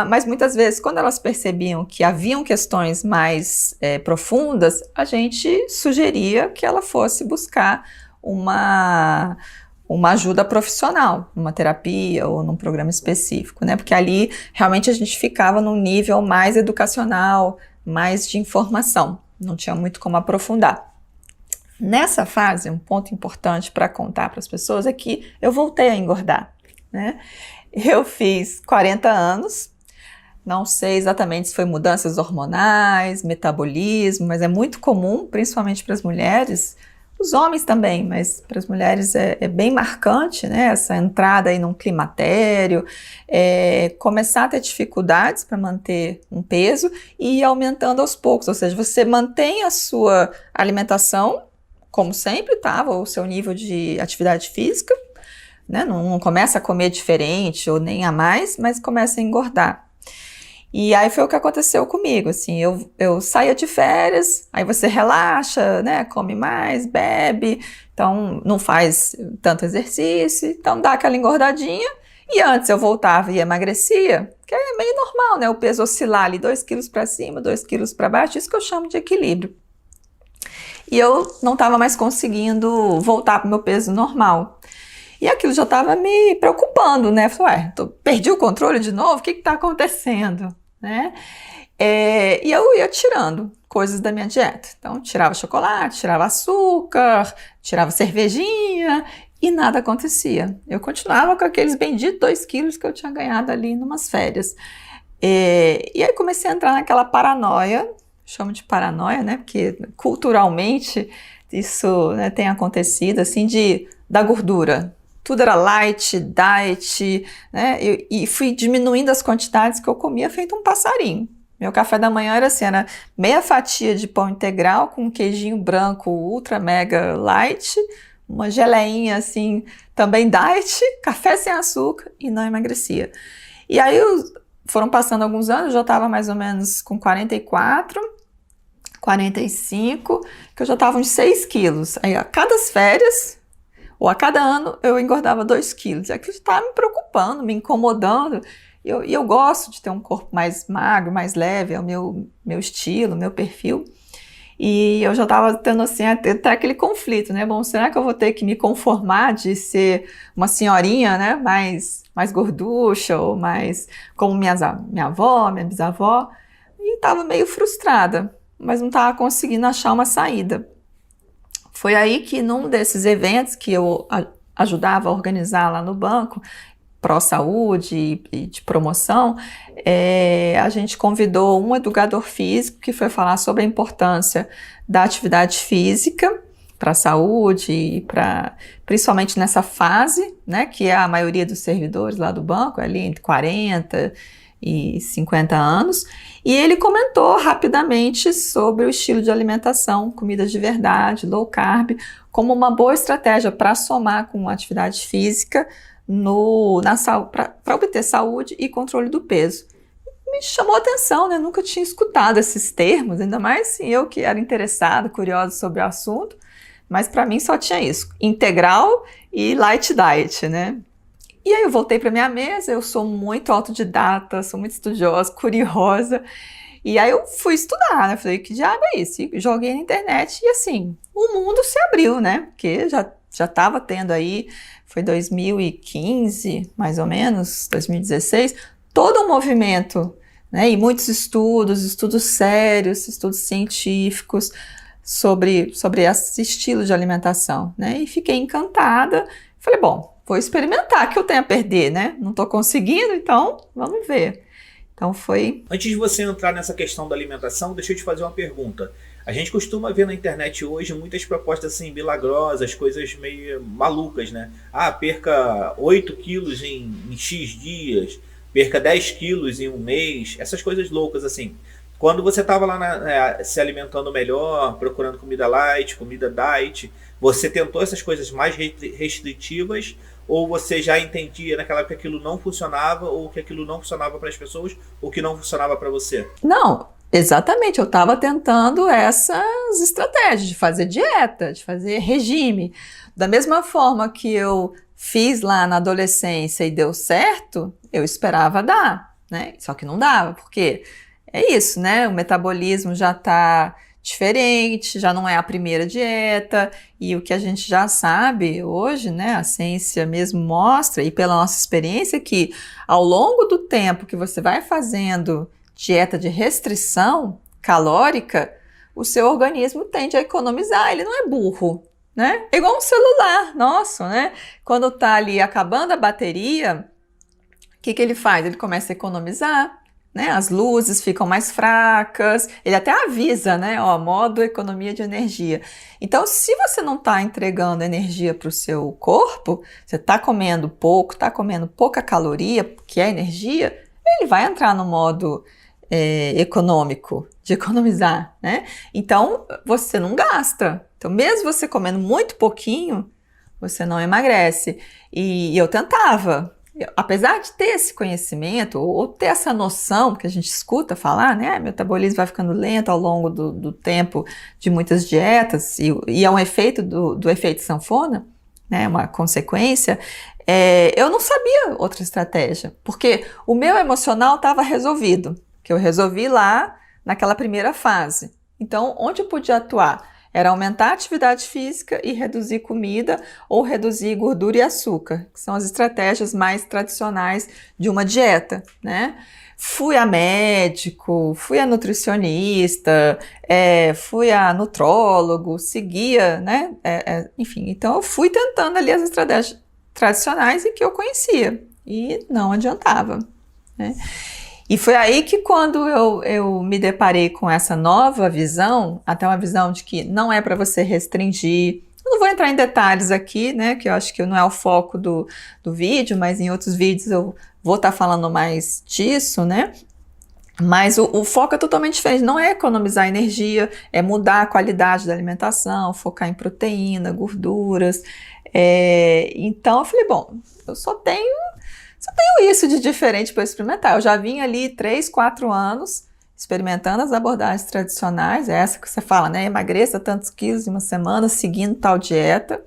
mas muitas vezes quando elas percebiam que haviam questões mais profundas, a gente sugeria que ela fosse buscar uma ajuda profissional, numa terapia ou num programa específico, né? Porque ali realmente a gente ficava num nível mais educacional, mais de informação, não tinha muito como aprofundar. Nessa fase, um ponto importante para contar para as pessoas é que eu voltei a engordar, né? Eu fiz 40 anos, não sei exatamente se foi mudanças hormonais, metabolismo, mas é muito comum, principalmente para as mulheres, os homens também, mas para as mulheres é bem marcante, né, essa entrada aí num climatério, começar a ter dificuldades para manter um peso e ir aumentando aos poucos, ou seja, você mantém a sua alimentação como sempre estava, o seu nível de atividade física, né, não começa a comer diferente ou nem a mais, mas começa a engordar. E aí foi o que aconteceu comigo, assim, eu saía de férias, aí você relaxa, né, come mais, bebe, então não faz tanto exercício, então dá aquela engordadinha, e antes eu voltava e emagrecia, que é meio normal, né, o peso oscilar ali 2 quilos para cima, 2 quilos para baixo, isso que eu chamo de equilíbrio. E eu não estava mais conseguindo voltar para o meu peso normal. E aquilo já estava me preocupando, né, falei, perdi o controle de novo, o que está acontecendo? Né? E eu ia tirando coisas da minha dieta. Então, tirava chocolate, tirava açúcar, tirava cervejinha e nada acontecia. Eu continuava com aqueles benditos 2 quilos que eu tinha ganhado ali em umas férias. E aí comecei a entrar naquela paranoia, chamo de paranoia, né? Porque culturalmente isso, né, tem acontecido, assim, da gordura. Tudo era light, diet, né? E fui diminuindo as quantidades que eu comia feito um passarinho. Meu café da manhã era assim, era meia fatia de pão integral com um queijinho branco ultra mega light, uma geleinha assim, também diet, café sem açúcar e não emagrecia. E aí foram passando alguns anos, eu já estava mais ou menos com 44, 45, que eu já estava uns 6 quilos. Aí a cada férias, ou a cada ano, eu engordava 2 quilos. E aquilo estava me preocupando, me incomodando. E eu gosto de ter um corpo mais magro, mais leve, é o meu estilo, meu perfil. E eu já estava tendo assim, até aquele conflito, né? Bom, será que eu vou ter que me conformar de ser uma senhorinha, né? Mais gorducha, ou mais como minha avó, minha bisavó? E estava meio frustrada, mas não estava conseguindo achar uma saída. Foi aí que num desses eventos que eu ajudava a organizar lá no banco, pró-saúde e de promoção, a gente convidou um educador físico que foi falar sobre a importância da atividade física a saúde e principalmente nessa fase, né, que é a maioria dos servidores lá do banco, ali entre 40 e 50 anos, e ele comentou rapidamente sobre o estilo de alimentação, comidas de verdade, low carb, como uma boa estratégia para somar com atividade física para obter saúde e controle do peso. Me chamou a atenção, né? Nunca tinha escutado esses termos, ainda mais assim, eu que era interessada, curiosa sobre o assunto, mas para mim só tinha isso, integral e light diet, né? E aí eu voltei para minha mesa, eu sou muito autodidata, sou muito estudiosa, curiosa, e aí eu fui estudar, né? Falei, que diabo é isso? E joguei na internet e assim, o mundo se abriu, né? Porque já estava tendo aí, foi 2015, mais ou menos, 2016, todo um movimento, né? E muitos estudos sérios, estudos científicos sobre esse estilo de alimentação, né? E fiquei encantada, falei, bom, vou experimentar, o que eu tenho a perder, né? Não estou conseguindo, então vamos ver. Então foi... Antes de você entrar nessa questão da alimentação, deixa eu te fazer uma pergunta. A gente costuma ver na internet hoje muitas propostas assim milagrosas, coisas meio malucas, né? Ah, perca 8 quilos em X dias, perca 10 quilos em um mês, essas coisas loucas assim. Quando você estava lá se alimentando melhor, procurando comida light, comida diet, você tentou essas coisas mais restritivas ou você já entendia naquela época que aquilo não funcionava ou que aquilo não funcionava para as pessoas ou que não funcionava para você? Não, exatamente, eu estava tentando essas estratégias de fazer dieta, de fazer regime. Da mesma forma que eu fiz lá na adolescência e deu certo, eu esperava dar, né? Só que não dava, porque é isso, né? O metabolismo já está diferente, já não é a primeira dieta, e o que a gente já sabe hoje, né? A ciência mesmo mostra, e pela nossa experiência, que ao longo do tempo que você vai fazendo dieta de restrição calórica, o seu organismo tende a economizar, ele não é burro, né? É igual um celular nosso, né? Quando tá ali acabando a bateria, o que ele faz? Ele começa a economizar, né? As luzes ficam mais fracas, ele até avisa, né? Ó, modo economia de energia. Então, se você não está entregando energia para o seu corpo, você está comendo pouco, está comendo pouca caloria, que é energia, ele vai entrar no modo econômico, de economizar, né? Então, você não gasta. Então, mesmo você comendo muito pouquinho, você não emagrece. E eu tentava. Apesar de ter esse conhecimento, ou ter essa noção, que a gente escuta falar, né? Meu metabolismo vai ficando lento ao longo do tempo de muitas dietas, e é um efeito do efeito sanfona, né? Uma consequência. Eu não sabia outra estratégia, porque o meu emocional estava resolvido, que eu resolvi lá naquela primeira fase. Então, onde eu podia atuar? Era aumentar a atividade física e reduzir comida ou reduzir gordura e açúcar, que são as estratégias mais tradicionais de uma dieta, né? Fui a médico, fui a nutricionista, fui a nutrólogo, seguia, né? Enfim, então eu fui tentando ali as estratégias tradicionais e que eu conhecia, e não adiantava, né? E foi aí que quando eu me deparei com essa nova visão, até uma visão de que não é para você restringir, eu não vou entrar em detalhes aqui, né, que eu acho que não é o foco do vídeo, mas em outros vídeos eu vou estar falando mais disso, né, mas o foco é totalmente diferente, não é economizar energia, é mudar a qualidade da alimentação, focar em proteína, gorduras, então eu falei, bom, eu só tenho isso de diferente para experimentar. Eu já vim ali 3, 4 anos experimentando as abordagens tradicionais, essa que você fala, né? Emagreça tantos quilos em uma semana, seguindo tal dieta.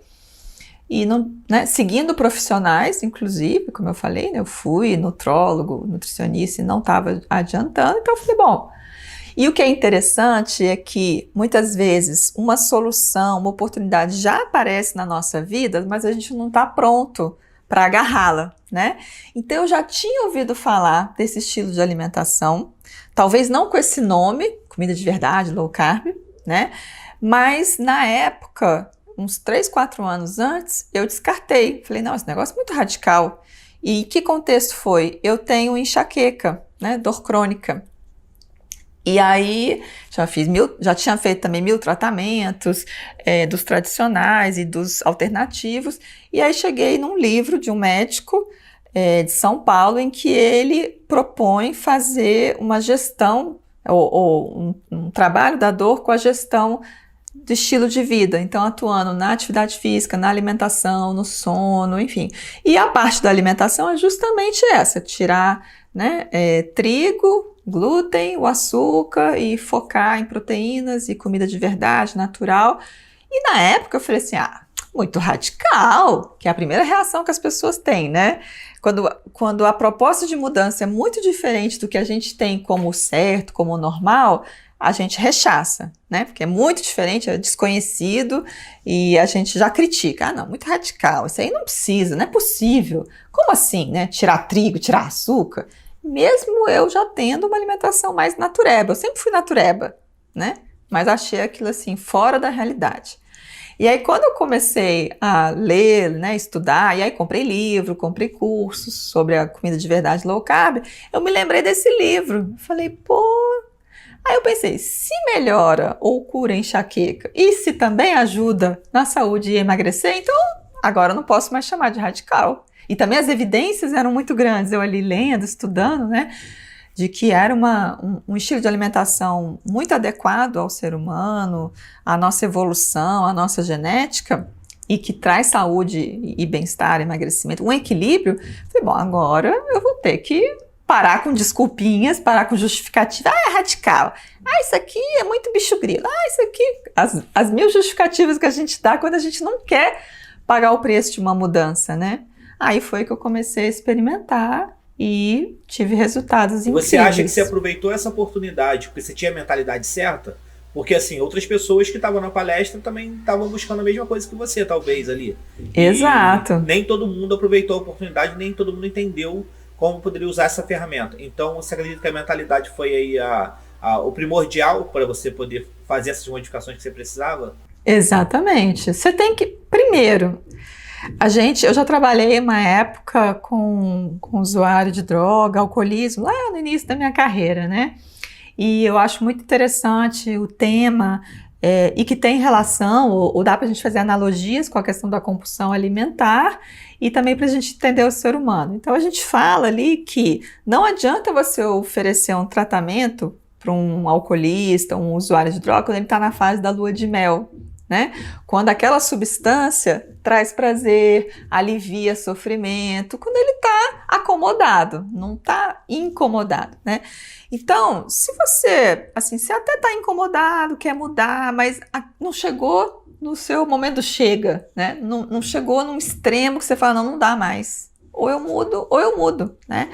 E não, né, seguindo profissionais, inclusive, como eu falei, né, eu fui nutrólogo, nutricionista e não estava adiantando, então eu falei, bom. E o que é interessante é que muitas vezes uma solução, uma oportunidade já aparece na nossa vida, mas a gente não está pronto para agarrá-la, né? Então eu já tinha ouvido falar desse estilo de alimentação, talvez não com esse nome, comida de verdade, low carb, né? Mas na época, uns 3, 4 anos antes, eu descartei. Falei, não, esse negócio é muito radical. E que contexto foi? Eu tenho enxaqueca, né? Dor crônica. E aí já tinha feito também 1000 tratamentos, dos tradicionais e dos alternativos. E aí cheguei num livro de um médico de São Paulo, em que ele propõe fazer uma gestão, ou um trabalho da dor com a gestão do estilo de vida, então atuando na atividade física, na alimentação, no sono, enfim. E a parte da alimentação é justamente essa, tirar, né, trigo, glúten, o açúcar e focar em proteínas e comida de verdade, natural. E na época eu falei assim, muito radical, que é a primeira reação que as pessoas têm, né? Quando a proposta de mudança é muito diferente do que a gente tem como certo, como normal, a gente rechaça, né? Porque é muito diferente, é desconhecido e a gente já critica. Não, muito radical, isso aí não precisa, não é possível. Como assim, né? Tirar trigo, tirar açúcar? Mesmo eu já tendo uma alimentação mais natureba, eu sempre fui natureba, né? Mas achei aquilo assim, fora da realidade. E aí quando eu comecei a ler, né, estudar, e aí comprei livro, comprei cursos sobre a comida de verdade low carb, eu me lembrei desse livro. Falei, pô... Aí eu pensei, se melhora ou cura a enxaqueca e se também ajuda na saúde e emagrecer, então agora eu não posso mais chamar de radical. E também as evidências eram muito grandes, eu ali lendo, estudando, né, de que era um estilo de alimentação muito adequado ao ser humano, à nossa evolução, à nossa genética, e que traz saúde e bem-estar, emagrecimento, um equilíbrio. Falei, bom, agora eu vou ter que parar com desculpinhas, parar com justificativa. É radical. Isso aqui é muito bicho grilo. Isso aqui... As 1000 justificativas que a gente dá quando a gente não quer pagar o preço de uma mudança, né? Aí foi que eu comecei a experimentar e tive resultados incríveis. Você acha que você aproveitou essa oportunidade porque você tinha a mentalidade certa? Porque, assim, outras pessoas que estavam na palestra também estavam buscando a mesma coisa que você, talvez, ali. Exato. E nem todo mundo aproveitou a oportunidade, nem todo mundo entendeu como poderia usar essa ferramenta. Então, você acredita que a mentalidade foi aí o primordial para você poder fazer essas modificações que você precisava? Exatamente. Você tem que, primeiro, eu já trabalhei uma época com usuário de droga, alcoolismo, lá no início da minha carreira, né? E eu acho muito interessante o tema e que tem relação, ou dá para a gente fazer analogias com a questão da compulsão alimentar e também para a gente entender o ser humano. Então a gente fala ali que não adianta você oferecer um tratamento para um alcoolista, um usuário de droga, quando ele está na fase da lua de mel, né? Quando aquela substância traz prazer, alivia sofrimento, quando ele está acomodado, não está incomodado, né? Então, se você, assim, você até está incomodado, quer mudar, mas não chegou no seu momento chega, né? Não chegou num extremo que você fala, não dá mais. Ou eu mudo, né?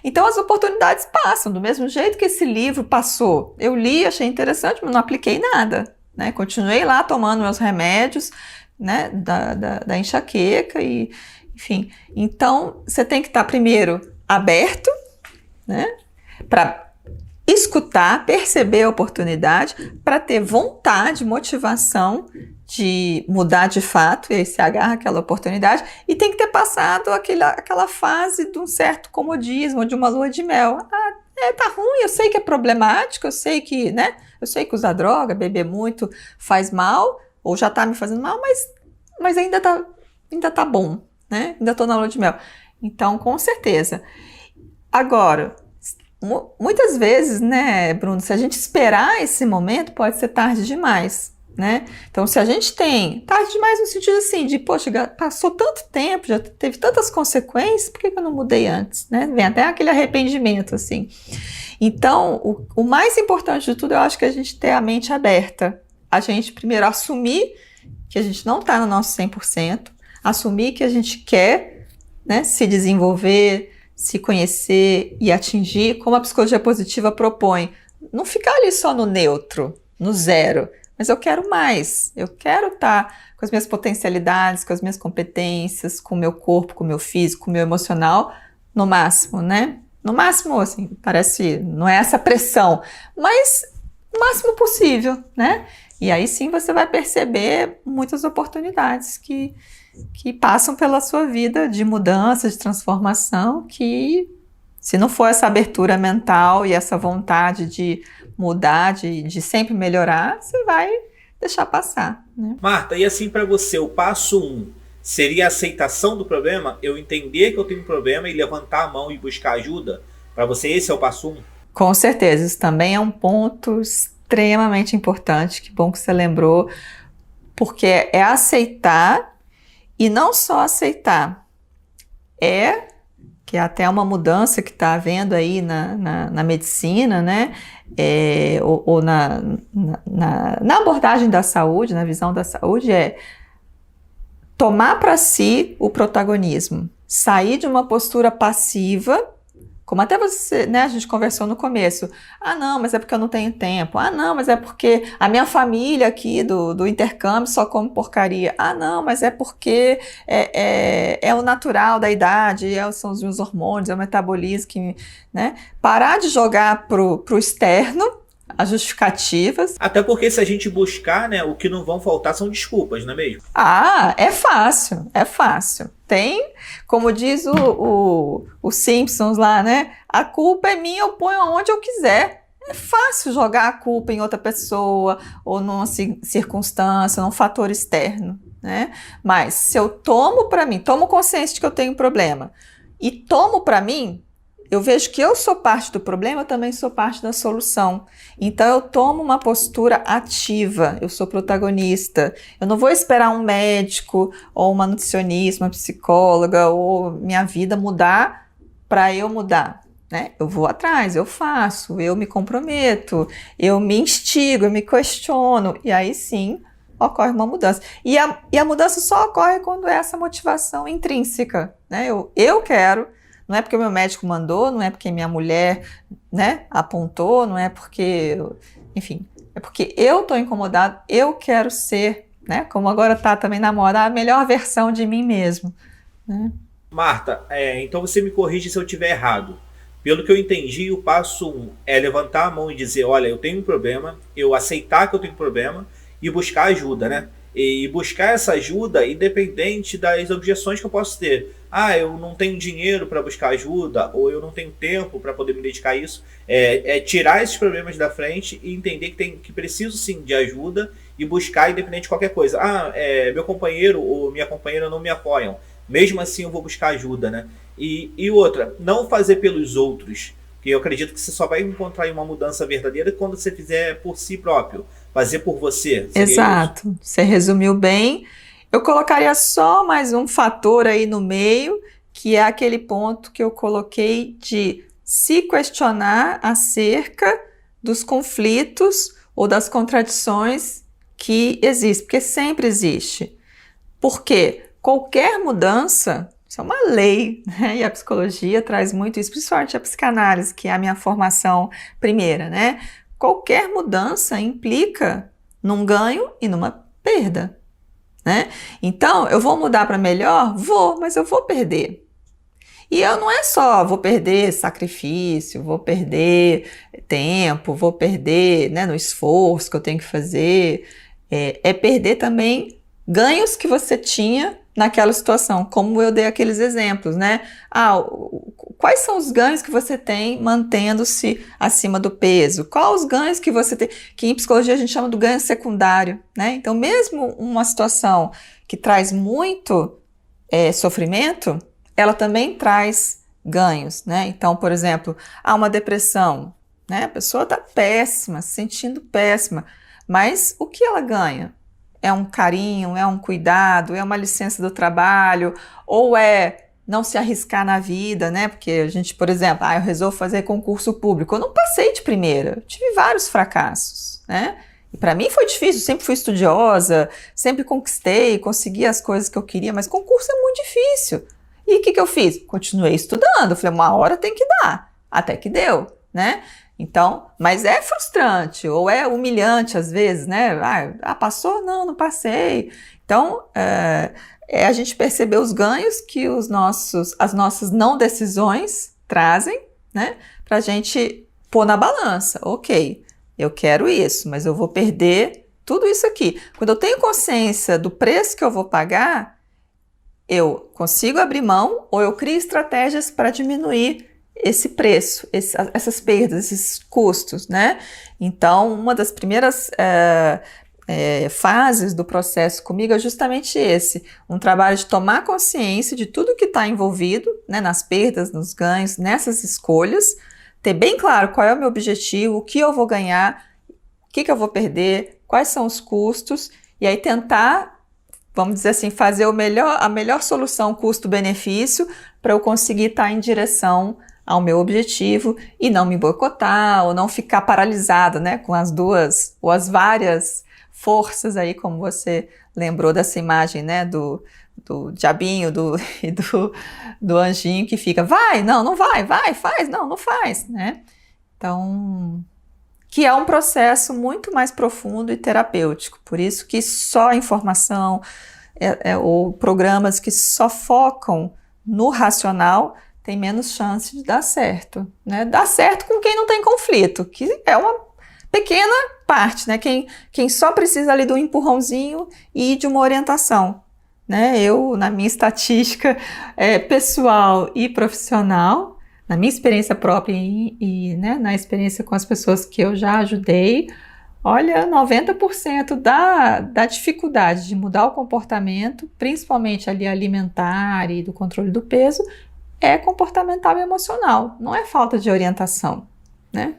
Então as oportunidades passam, do mesmo jeito que esse livro passou. Eu li, achei interessante, mas não apliquei nada, né? Continuei lá tomando meus remédios, né, da enxaqueca e, enfim. Então, você tem que estar primeiro aberto, né, para escutar, perceber a oportunidade, para ter vontade, motivação de mudar de fato, e aí se agarra aquela oportunidade, e tem que ter passado aquela fase de um certo comodismo, de uma lua de mel. Tá ruim, eu sei que é problemático, eu sei que, né, eu sei que usar droga, beber muito faz mal, ou já tá me fazendo mal, mas ainda tá bom, né, ainda tô na lua de mel. Então, com certeza. Agora, muitas vezes, né, Bruno, se a gente esperar esse momento, pode ser tarde demais, né? Então, se a gente tem tarde demais no sentido assim, de, poxa, passou tanto tempo, já teve tantas consequências, por que eu não mudei antes, né? Vem até aquele arrependimento, assim. Então, o mais importante de tudo, eu acho que é a gente ter a mente aberta. A gente, primeiro, assumir que a gente não está no nosso 100%, assumir que a gente quer, né, se desenvolver, se conhecer e atingir, como a psicologia positiva propõe. Não ficar ali só no neutro, no zero, mas eu quero mais. Eu quero estar com as minhas potencialidades, com as minhas competências, com o meu corpo, com o meu físico, com o meu emocional, no máximo, né? No máximo, assim, parece, não é essa pressão, mas o máximo possível, né? E aí sim você vai perceber muitas oportunidades que passam pela sua vida de mudança, de transformação, que se não for essa abertura mental e essa vontade de mudar, de sempre melhorar, você vai deixar passar, né? Marta, e assim para você, o passo 1 seria a aceitação do problema? Eu entender que eu tenho um problema e levantar a mão e buscar ajuda? Para você, esse é o passo 1? Com certeza, isso também é um ponto extremamente importante, que bom que você lembrou, porque é aceitar, e não só aceitar, que é até uma mudança que está havendo aí na medicina, né? Ou na abordagem da saúde, na visão da saúde, tomar para si o protagonismo, sair de uma postura passiva, como até você, né, a gente conversou no começo. Ah, não, mas é porque eu não tenho tempo. Ah, não, mas é porque a minha família aqui do intercâmbio só come porcaria. Ah, não, mas é porque é o natural da idade, são os meus hormônios, é o metabolismo que, né? Parar de jogar pro externo as justificativas. Até porque se a gente buscar, né, o que não vão faltar são desculpas, não é mesmo? Ah, é fácil, é fácil. Tem, como diz o Simpsons lá, né? A culpa é minha, eu ponho onde eu quiser. É fácil jogar a culpa em outra pessoa ou numa circunstância, num fator externo, né? Mas se eu tomo para mim, tomo consciência de que eu tenho um problema e tomo para mim, eu vejo que eu sou parte do problema, eu também sou parte da solução. Então eu tomo uma postura ativa, eu sou protagonista. Eu não vou esperar um médico ou uma nutricionista, uma psicóloga ou minha vida mudar para eu mudar, né? Eu vou atrás, eu faço, eu me comprometo, eu me instigo, eu me questiono e aí sim ocorre uma mudança. E a mudança só ocorre quando é essa motivação intrínseca, né? Eu quero. Não é porque o meu médico mandou, não é porque minha mulher, né, apontou, não é porque, enfim, é porque eu estou incomodado, eu quero ser, né, como agora está também na moda, a melhor versão de mim mesmo, né? Marta, então você me corrige se eu estiver errado. Pelo que eu entendi, o passo 1 é levantar a mão e dizer, olha, eu tenho um problema, eu aceitar que eu tenho um problema e buscar ajuda, né? E buscar essa ajuda independente das objeções que eu posso ter. Ah, eu não tenho dinheiro para buscar ajuda, ou eu não tenho tempo para poder me dedicar a isso. Tirar esses problemas da frente e entender que preciso sim de ajuda e buscar independente de qualquer coisa. Ah, meu companheiro ou minha companheira não me apoiam. Mesmo assim eu vou buscar ajuda, né? E outra, não fazer pelos outros. Porque eu acredito que você só vai encontrar uma mudança verdadeira quando você fizer por si próprio. Fazer por você. Exato. Isso? Você resumiu bem. Eu colocaria só mais um fator aí no meio, que é aquele ponto que eu coloquei de se questionar acerca dos conflitos ou das contradições que existem, porque sempre existe. Porque qualquer mudança, isso é uma lei, né? E a psicologia traz muito isso, principalmente a psicanálise, que é a minha formação primeira, né? Qualquer mudança implica num ganho e numa perda, né? Então, eu vou mudar para melhor? Vou, mas eu vou perder. E eu não é só vou perder sacrifício, vou perder tempo, vou perder, né, no esforço que eu tenho que fazer, é perder também ganhos que você tinha naquela situação, como eu dei aqueles exemplos, né? Quais são os ganhos que você tem mantendo-se acima do peso? Quais os ganhos que você tem, que em psicologia a gente chama do ganho secundário, né? Então, mesmo uma situação que traz muito sofrimento, ela também traz ganhos, né? Então, por exemplo, uma depressão, né? A pessoa está péssima, se sentindo péssima, mas o que ela ganha? É um carinho, é um cuidado, é uma licença do trabalho, ou é não se arriscar na vida, né? Porque a gente, por exemplo, eu resolvo fazer concurso público. Eu não passei de primeira, eu tive vários fracassos, né? E para mim foi difícil, sempre fui estudiosa, sempre conquistei, consegui as coisas que eu queria, mas concurso é muito difícil. E o que eu fiz? Continuei estudando, falei, uma hora tem que dar, até que deu, né? Então, mas é frustrante ou é humilhante às vezes, né? Passou? Não passei. Então, a gente perceber os ganhos que as nossas não decisões trazem, né? Pra gente pôr na balança. Ok, eu quero isso, mas eu vou perder tudo isso aqui. Quando eu tenho consciência do preço que eu vou pagar, eu consigo abrir mão ou eu crio estratégias para diminuir esse preço, essas perdas, esses custos, né? Então, uma das primeiras fases do processo comigo é justamente esse, um trabalho de tomar consciência de tudo que está envolvido, né, nas perdas, nos ganhos, nessas escolhas, ter bem claro qual é o meu objetivo, o que eu vou ganhar, o que eu vou perder, quais são os custos, e aí tentar, vamos dizer assim, fazer a melhor solução custo-benefício para eu conseguir estar em direção ao meu objetivo e não me boicotar ou não ficar paralisada, né, com as duas ou as várias forças aí, como você lembrou dessa imagem, né, do diabinho e do anjinho que fica, vai, não vai, vai, faz, não faz, né? Então, que é um processo muito mais profundo e terapêutico, por isso que só a informação ou programas que só focam no racional tem menos chance de dar certo, né? Dá certo com quem não tem conflito, que é uma pequena parte, né? Quem só precisa ali do empurrãozinho e de uma orientação, né? Eu, na minha estatística pessoal e profissional, na minha experiência própria e né, na experiência com as pessoas que eu já ajudei, olha, 90% da dificuldade de mudar o comportamento, principalmente ali alimentar e do controle do peso, é comportamental e emocional, não é falta de orientação, né?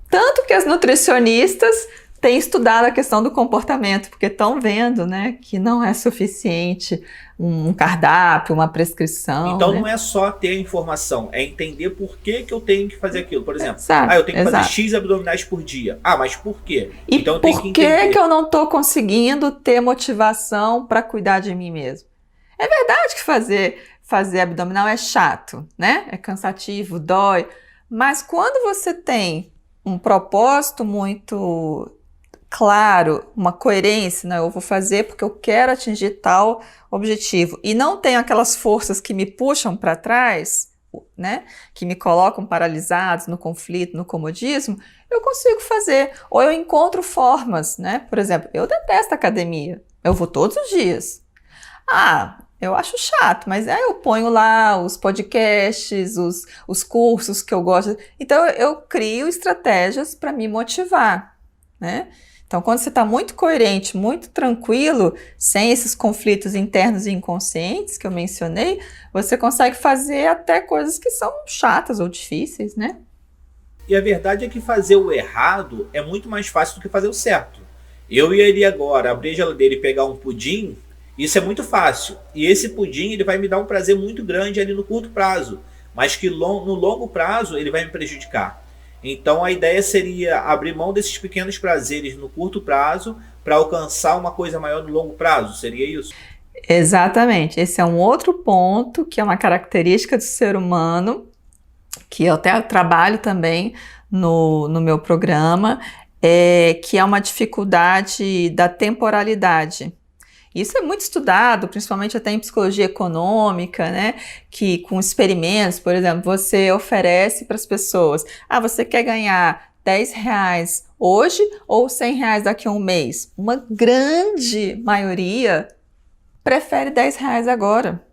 Tanto que as nutricionistas têm estudado a questão do comportamento, porque estão vendo, né, que não é suficiente um cardápio, uma prescrição. Então, né? Não é só ter a informação, é entender por que eu tenho que fazer aquilo. Por exemplo, eu tenho que fazer X abdominais por dia. Mas por quê? E então, por que eu não estou conseguindo ter motivação para cuidar de mim mesmo? É verdade que fazer abdominal é chato, né? É cansativo, dói. Mas quando você tem um propósito muito claro, uma coerência, né? Eu vou fazer porque eu quero atingir tal objetivo e não tenho aquelas forças que me puxam para trás, né? Que me colocam paralisados no conflito, no comodismo, eu consigo fazer. Ou eu encontro formas, né? Por exemplo, eu detesto academia, eu vou todos os dias. Eu acho chato, mas aí eu ponho lá os podcasts, os cursos que eu gosto. Então, eu crio estratégias para me motivar, né? Então, quando você está muito coerente, muito tranquilo, sem esses conflitos internos e inconscientes que eu mencionei, você consegue fazer até coisas que são chatas ou difíceis, né? E a verdade é que fazer o errado é muito mais fácil do que fazer o certo. Eu iria agora abrir a geladeira e pegar um pudim. Isso é muito fácil, e esse pudim ele vai me dar um prazer muito grande ali no curto prazo, mas que no longo prazo ele vai me prejudicar. Então a ideia seria abrir mão desses pequenos prazeres no curto prazo para alcançar uma coisa maior no longo prazo, seria isso? Exatamente, esse é um outro ponto que é uma característica do ser humano, que eu até trabalho também no meu programa, que é uma dificuldade da temporalidade. Isso é muito estudado, principalmente até em psicologia econômica, né? Que com experimentos, por exemplo, você oferece para as pessoas, você quer ganhar R$10 hoje ou R$100 daqui a um mês? Uma grande maioria prefere R$10 agora.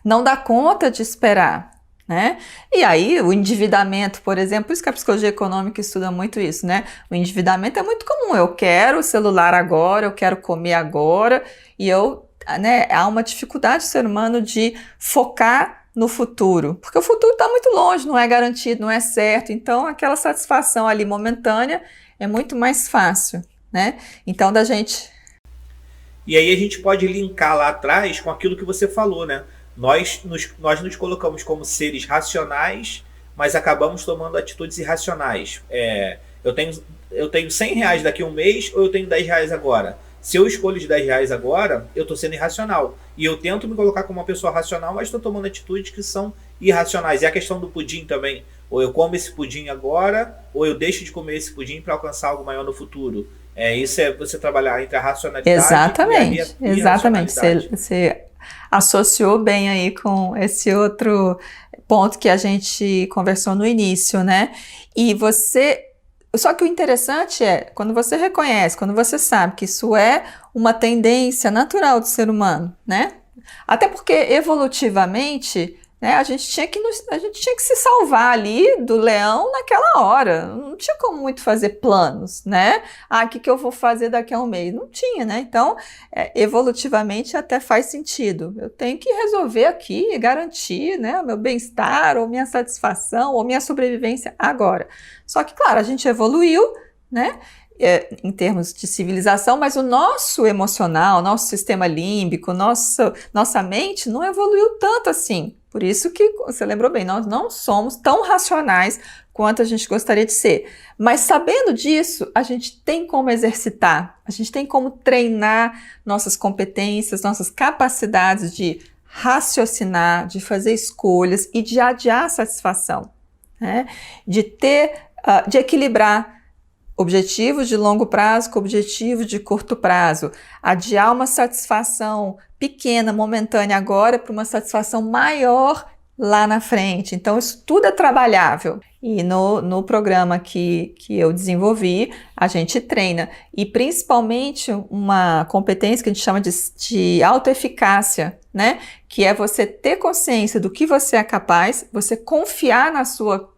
Não dá conta de esperar, né? E aí o endividamento, por exemplo, por isso que a psicologia econômica estuda muito isso, né? O endividamento é muito comum, eu quero o celular agora, eu quero comer agora, e há uma dificuldade do ser humano de focar no futuro, porque o futuro está muito longe, não é garantido, não é certo, então aquela satisfação ali momentânea é muito mais fácil, né? Então da gente... E aí a gente pode linkar lá atrás com aquilo que você falou, né? Nós nos colocamos como seres racionais, mas acabamos tomando atitudes irracionais. Eu tenho R$100 daqui a um mês ou eu tenho R$10 agora? Se eu escolho de R$10 agora, eu estou sendo irracional. E eu tento me colocar como uma pessoa racional, mas estou tomando atitudes que são irracionais. E a questão do pudim também. Ou eu como esse pudim agora, ou eu deixo de comer esse pudim para alcançar algo maior no futuro. Isso é você trabalhar entre a racionalidade exatamente, e a irracionalidade. Você associou bem aí com esse outro ponto que a gente conversou no início, né? Só que o interessante é, quando você reconhece, quando você sabe que isso é uma tendência natural do ser humano, né? Até porque evolutivamente né? A gente tinha que se salvar ali do leão naquela hora. Não tinha como muito fazer planos, né? O que eu vou fazer daqui a um mês? Não tinha, né? Então, evolutivamente até faz sentido. Eu tenho que resolver aqui, garantir, né, o meu bem-estar, ou minha satisfação, ou minha sobrevivência agora. Só que, claro, a gente evoluiu, né? Em termos de civilização, mas o nosso emocional, nosso sistema límbico, nossa mente não evoluiu tanto assim. Por isso que, você lembrou bem, nós não somos tão racionais quanto a gente gostaria de ser. Mas sabendo disso, a gente tem como exercitar, a gente tem como treinar nossas competências, nossas capacidades de raciocinar, de fazer escolhas e de adiar a satisfação, né? De equilibrar objetivos de longo prazo com objetivos de curto prazo. Adiar uma satisfação pequena, momentânea agora, para uma satisfação maior lá na frente. Então, isso tudo é trabalhável. E no programa que eu desenvolvi, a gente treina. E principalmente uma competência que a gente chama de autoeficácia, né? Que é você ter consciência do que você é capaz, você confiar na sua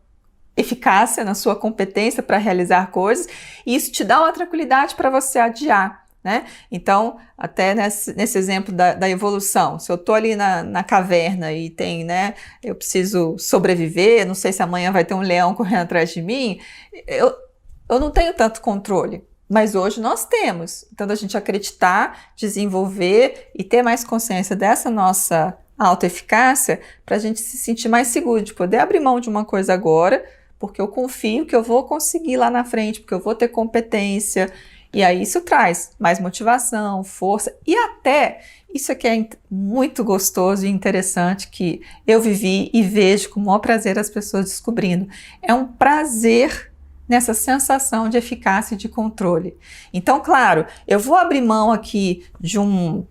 eficácia, na sua competência para realizar coisas, e isso te dá uma tranquilidade para você adiar, né? Então, até nesse exemplo da evolução, se eu estou ali na caverna e tem, né, eu preciso sobreviver, não sei se amanhã vai ter um leão correndo atrás de mim, eu não tenho tanto controle, mas hoje nós temos. Então, da gente acreditar, desenvolver e ter mais consciência dessa nossa autoeficácia, para a gente se sentir mais seguro de poder abrir mão de uma coisa agora, porque eu confio que eu vou conseguir lá na frente, porque eu vou ter competência, e aí isso traz mais motivação, força, e até, isso aqui é muito gostoso e interessante, que eu vivi e vejo com o maior prazer as pessoas descobrindo, é um prazer nessa sensação de eficácia e de controle. Então, claro, eu vou abrir mão aqui de um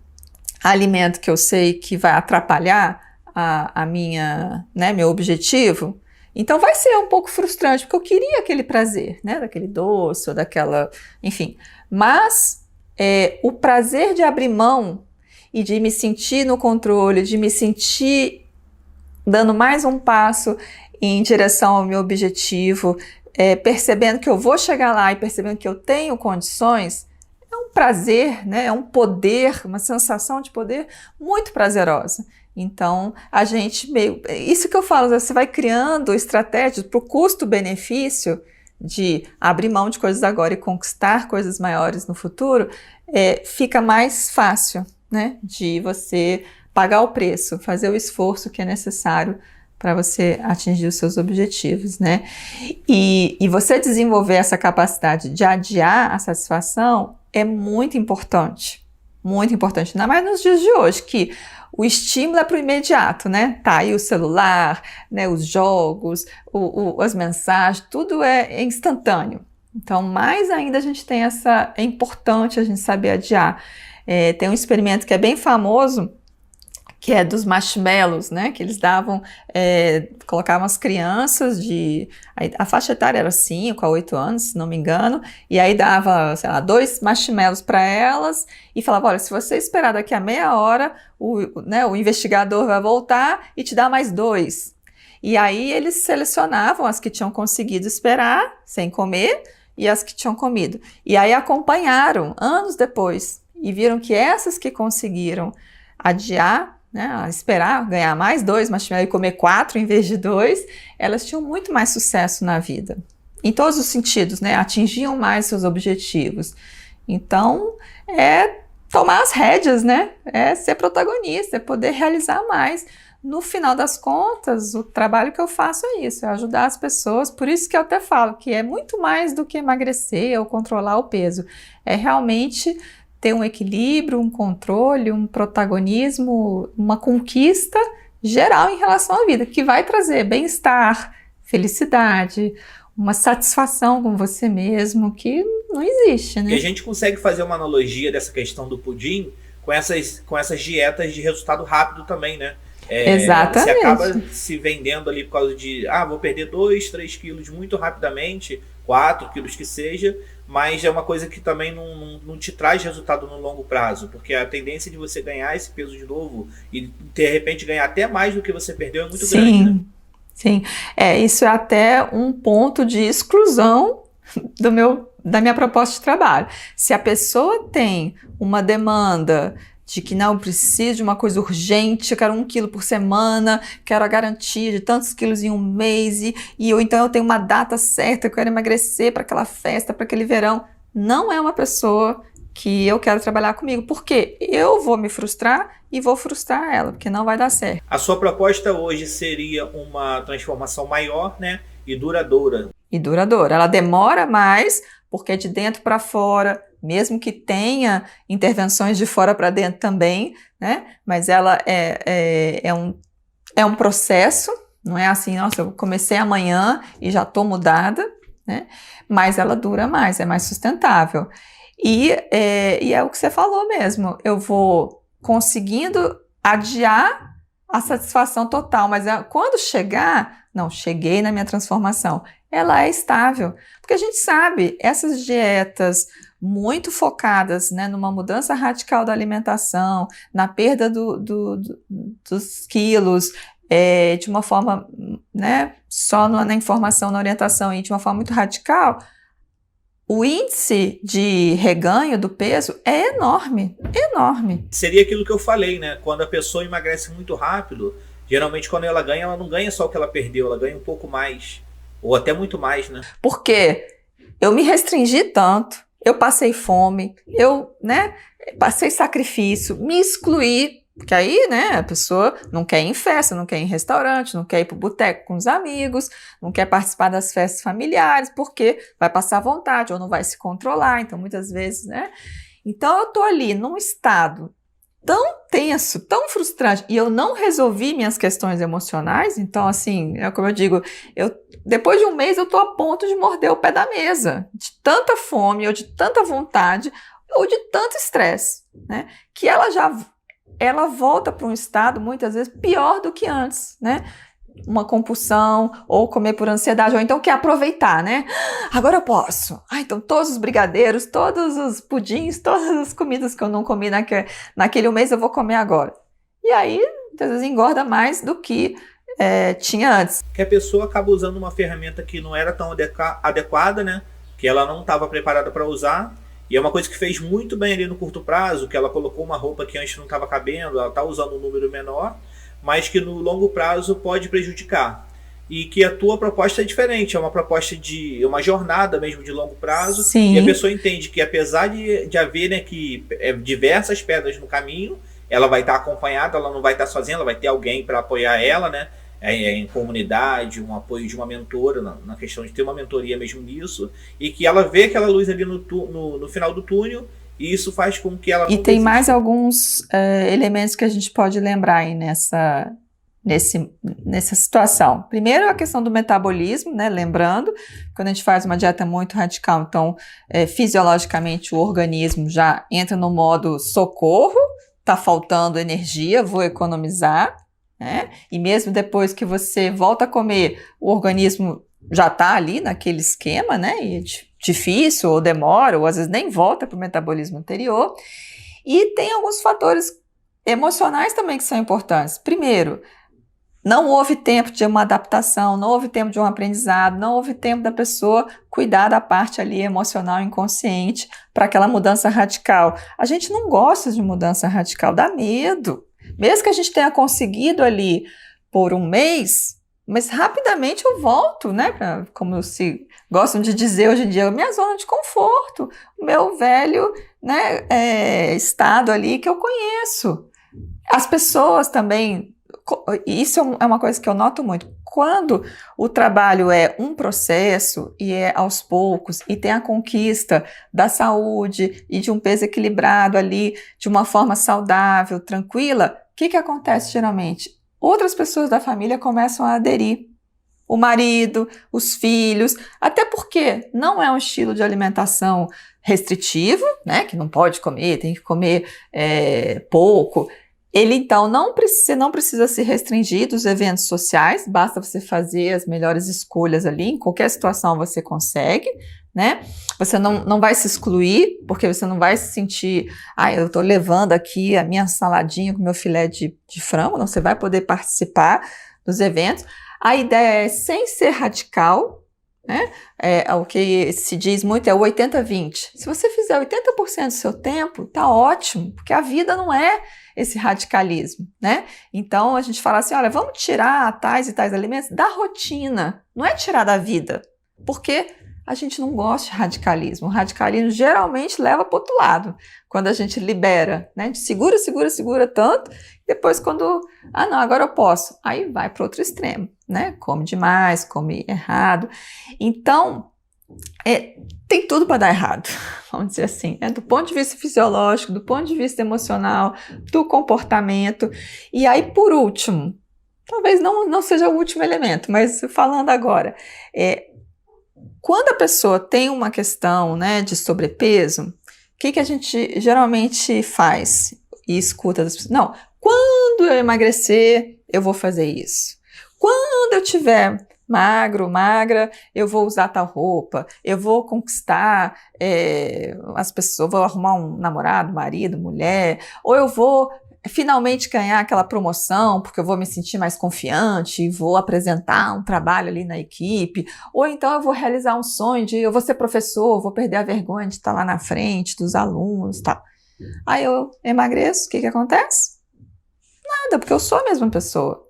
alimento que eu sei que vai atrapalhar meu objetivo. Então vai ser um pouco frustrante, porque eu queria aquele prazer, né, daquele doce ou daquela, enfim. Mas o prazer de abrir mão e de me sentir no controle, de me sentir dando mais um passo em direção ao meu objetivo, percebendo que eu vou chegar lá e percebendo que eu tenho condições, é um prazer, né, é um poder, uma sensação de poder muito prazerosa. Então, a gente isso que eu falo, você vai criando estratégias para o custo-benefício de abrir mão de coisas agora e conquistar coisas maiores no futuro, fica mais fácil, né, de você pagar o preço, fazer o esforço que é necessário para você atingir os seus objetivos, né? E você desenvolver essa capacidade de adiar a satisfação é muito importante, ainda mais nos dias de hoje, que o estímulo é para o imediato, né? Tá aí o celular, né, os jogos, as mensagens, tudo é instantâneo. Então, mais ainda a gente tem é importante a gente saber adiar. Tem um experimento que é bem famoso, que é dos marshmallows, né? Que eles davam, colocavam as crianças a faixa etária era 5 a 8 anos, se não me engano, e aí dava, sei lá, 2 marshmallows para elas e falava, olha, se você esperar daqui a meia hora, o investigador vai voltar e te dá mais 2. E aí eles selecionavam as que tinham conseguido esperar, sem comer, e as que tinham comido. E aí acompanharam, anos depois, e viram que essas que conseguiram adiar, né, esperar ganhar mais 2 marshmallows e comer 4 em vez de 2, elas tinham muito mais sucesso na vida. Em todos os sentidos, né, atingiam mais seus objetivos. Então, tomar as rédeas, né, ser protagonista, é poder realizar mais. No final das contas, o trabalho que eu faço é isso, é ajudar as pessoas. Por isso que eu até falo que é muito mais do que emagrecer ou controlar o peso. É realmente ter um equilíbrio, um controle, um protagonismo, uma conquista geral em relação à vida, que vai trazer bem-estar, felicidade, uma satisfação com você mesmo, que não existe, né? E a gente consegue fazer uma analogia dessa questão do pudim com essas dietas de resultado rápido também, né? Você Exatamente. acaba se vendendo ali por causa de, vou perder 2, 3 quilos muito rapidamente, 4 quilos que seja, mas é uma coisa que também não te traz resultado no longo prazo, porque a tendência de você ganhar esse peso de novo e de repente ganhar até mais do que você perdeu é muito grande, né? Sim. Isso é até um ponto de exclusão da minha proposta de trabalho. Se a pessoa tem uma demanda de que não, eu preciso de uma coisa urgente, eu quero 1 quilo por semana, quero a garantia de tantos quilos em um mês, ou então eu tenho uma data certa, eu quero emagrecer para aquela festa, para aquele verão, não é uma pessoa que eu quero trabalhar comigo, porque eu vou me frustrar e vou frustrar ela, porque não vai dar certo. A sua proposta hoje seria uma transformação maior, né, e duradoura. Ela demora mais, porque é de dentro para fora, mesmo que tenha intervenções de fora para dentro também, né? Mas ela é um processo, não é assim, nossa, eu comecei amanhã e já estou mudada, né? Mas ela dura mais, é mais sustentável. E é o que você falou mesmo, eu vou conseguindo adiar a satisfação total, mas quando chegar, não, cheguei na minha transformação, ela é estável, porque a gente sabe, essas dietas muito focadas, né, numa mudança radical da alimentação, na perda dos quilos, de uma forma, né, só na informação, na orientação e de uma forma muito radical, o índice de reganho do peso é enorme, enorme. Seria aquilo que eu falei, né? Quando a pessoa emagrece muito rápido, geralmente quando ela ganha, ela não ganha só o que ela perdeu, ela ganha um pouco mais, ou até muito mais, né? Porque eu me restringi tanto, eu passei fome, eu, né, passei sacrifício, me excluí, porque aí, né, a pessoa não quer ir em festa, não quer ir em restaurante, não quer ir pro boteco com os amigos, não quer participar das festas familiares, porque vai passar vontade ou não vai se controlar, então muitas vezes, né. Então eu tô ali num estado tão tenso, tão frustrante, e eu não resolvi minhas questões emocionais, então assim, como eu digo, depois de um mês eu tô a ponto de morder o pé da mesa, de tanta fome, ou de tanta vontade, ou de tanto estresse, né, que ela volta para um estado, muitas vezes, pior do que antes, né, uma compulsão, ou comer por ansiedade, ou então quer aproveitar, né, agora eu posso, então todos os brigadeiros, todos os pudins, todas as comidas que eu não comi naquele mês eu vou comer agora, e aí, muitas vezes engorda mais do que tinha antes. Que a pessoa acaba usando uma ferramenta que não era tão adequada, né, que ela não estava preparada para usar, e é uma coisa que fez muito bem ali no curto prazo, que ela colocou uma roupa que antes não estava cabendo, ela está usando um número menor, mas que no longo prazo pode prejudicar. E que a tua proposta é diferente, é uma proposta de uma jornada mesmo de longo prazo. Sim. E a pessoa entende que apesar de haver, né, diversas pedras no caminho, ela vai estar acompanhada, ela não vai estar sozinha, ela vai ter alguém para apoiar ela, né? Em comunidade, um apoio de uma mentora, na questão de ter uma mentoria mesmo nisso, e que ela vê aquela luz ali no final do túnel, e isso faz com que ela... E tem desista. Mais alguns elementos que a gente pode lembrar aí nessa situação. Primeiro, a questão do metabolismo, né? Lembrando, quando a gente faz uma dieta muito radical, então, fisiologicamente, o organismo já entra no modo socorro, tá faltando energia, vou economizar, né? E mesmo depois que você volta a comer, o organismo já está ali naquele esquema, né? E é difícil, ou demora, ou às vezes nem volta para o metabolismo anterior. E tem alguns fatores emocionais também que são importantes. Primeiro, não houve tempo de uma adaptação, não houve tempo de um aprendizado, não houve tempo da pessoa cuidar da parte ali emocional inconsciente para aquela mudança radical. A gente não gosta de mudança radical, dá medo. Mesmo que a gente tenha conseguido ali por um mês, mas rapidamente eu volto, né? Como se gostam de dizer hoje em dia, minha zona de conforto, o meu velho, né, estado ali que eu conheço. As pessoas também, isso é uma coisa que eu noto muito, quando o trabalho é um processo e é aos poucos e tem a conquista da saúde e de um peso equilibrado ali, de uma forma saudável, tranquila, o que acontece geralmente? Outras pessoas da família começam a aderir. O marido, os filhos, até porque não é um estilo de alimentação restritivo, né, que não pode comer, tem que comer pouco. Ele, então, você não precisa se restringir dos eventos sociais, basta você fazer as melhores escolhas ali, em qualquer situação você consegue, né? Você não vai se excluir, porque você não vai se sentir, eu estou levando aqui a minha saladinha com meu filé de frango, não, você vai poder participar dos eventos. A ideia é sem ser radical, né? O que se diz muito é o 80-20. Se você fizer 80% do seu tempo, tá ótimo, porque a vida não é esse radicalismo, né? Então a gente fala assim, olha, vamos tirar tais e tais alimentos da rotina, não é tirar da vida, porque a gente não gosta de radicalismo. O radicalismo geralmente leva para o outro lado, quando a gente libera, né? A gente segura tanto, depois quando, não, agora eu posso, aí vai para outro extremo, né? Come demais, come errado. Então, tem tudo para dar errado, vamos dizer assim, né? Do ponto de vista fisiológico, do ponto de vista emocional, do comportamento. E aí, por último, talvez não seja o último elemento, mas falando agora, quando a pessoa tem uma questão, né, de sobrepeso, o que a gente geralmente faz e escuta das pessoas? Não, quando eu emagrecer, eu vou fazer isso. Quando eu tiver magra, eu vou usar tal roupa, eu vou conquistar as pessoas, vou arrumar um namorado, marido, mulher, ou eu vou finalmente ganhar aquela promoção, porque eu vou me sentir mais confiante e vou apresentar um trabalho ali na equipe, ou então eu vou realizar um sonho de eu vou ser professor, vou perder a vergonha de estar lá na frente dos alunos e tal. Aí eu emagreço, o que acontece? Nada, porque eu sou a mesma pessoa.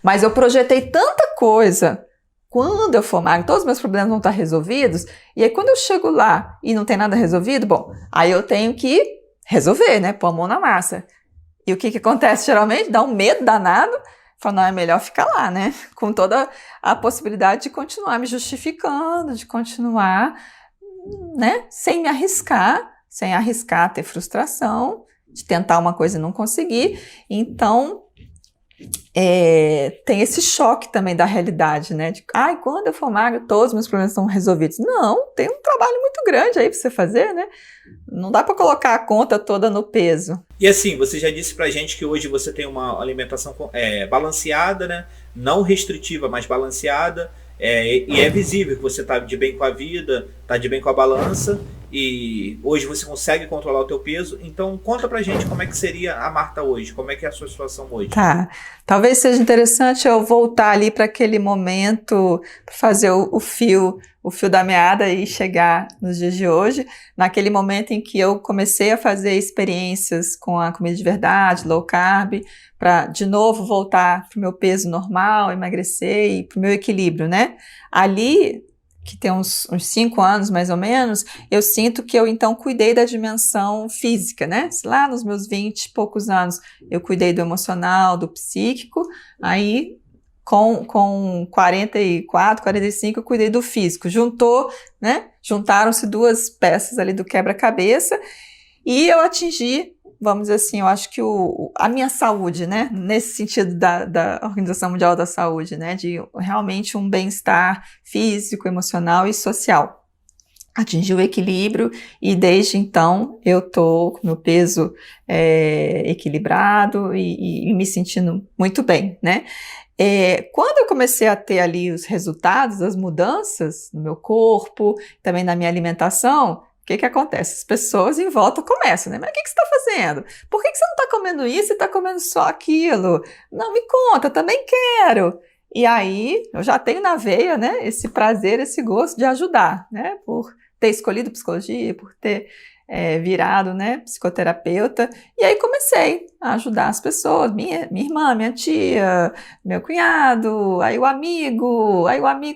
Mas eu projetei tanta coisa, quando eu for magra, todos os meus problemas vão estar resolvidos, e aí quando eu chego lá e não tem nada resolvido, bom, aí eu tenho que resolver, né, pôr a mão na massa. E o que acontece geralmente? Dá um medo danado, fala, não, é melhor ficar lá, né, com toda a possibilidade de continuar me justificando, de continuar, né, sem arriscar ter frustração, de tentar uma coisa e não conseguir. Então, tem esse choque também da realidade, né? De, quando eu for magra, todos os meus problemas estão resolvidos. Não, tem um trabalho muito grande aí para você fazer, né? Não dá para colocar a conta toda no peso. E assim, você já disse pra gente que hoje você tem uma alimentação balanceada, né? Não restritiva, mas balanceada. E é visível que você está de bem com a vida, está de bem com a balança, e hoje você consegue controlar o teu peso. Então conta pra gente como é que seria a Marta hoje, como é que é a sua situação hoje. Tá, talvez seja interessante eu voltar ali para aquele momento, fazer o fio da meada e chegar nos dias de hoje, naquele momento em que eu comecei a fazer experiências com a comida de verdade, low carb, para de novo voltar para o meu peso normal, emagrecer e para o meu equilíbrio, né? Ali, que tem uns 5 anos mais ou menos, eu sinto que eu então cuidei da dimensão física, né? Lá nos meus 20 e poucos anos eu cuidei do emocional, do psíquico, aí com 44, 45 eu cuidei do físico, juntaram-se duas peças ali do quebra-cabeça e eu atingi, vamos dizer assim, eu acho que a minha saúde, né, nesse sentido da Organização Mundial da Saúde, né, de realmente um bem-estar físico, emocional e social. Atingi o equilíbrio e desde então eu tô com meu peso equilibrado e me sentindo muito bem, né. Quando eu comecei a ter ali os resultados, as mudanças no meu corpo, também na minha alimentação, o que acontece? As pessoas em volta começam, né? Mas o que você está fazendo? Por que você não está comendo isso e está comendo só aquilo? Não, me conta, também quero. E aí, eu já tenho na veia, né, esse prazer, esse gosto de ajudar, né? Por ter escolhido psicologia, por ter virado, né, psicoterapeuta. E aí comecei a ajudar as pessoas, minha irmã, minha tia, meu cunhado, aí o amigo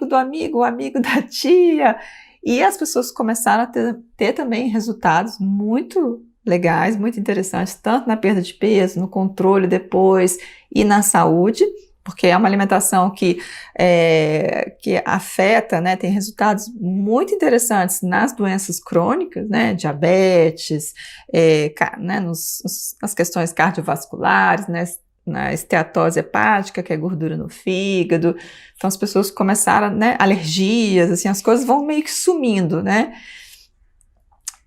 do amigo, o amigo da tia. E as pessoas começaram a ter também resultados muito legais, muito interessantes, tanto na perda de peso, no controle depois e na saúde, porque é uma alimentação que afeta, né, tem resultados muito interessantes nas doenças crônicas, né, diabetes, né, nas questões cardiovasculares, né, na esteatose hepática, que é gordura no fígado. Então as pessoas começaram, né, alergias, assim, as coisas vão meio que sumindo, né,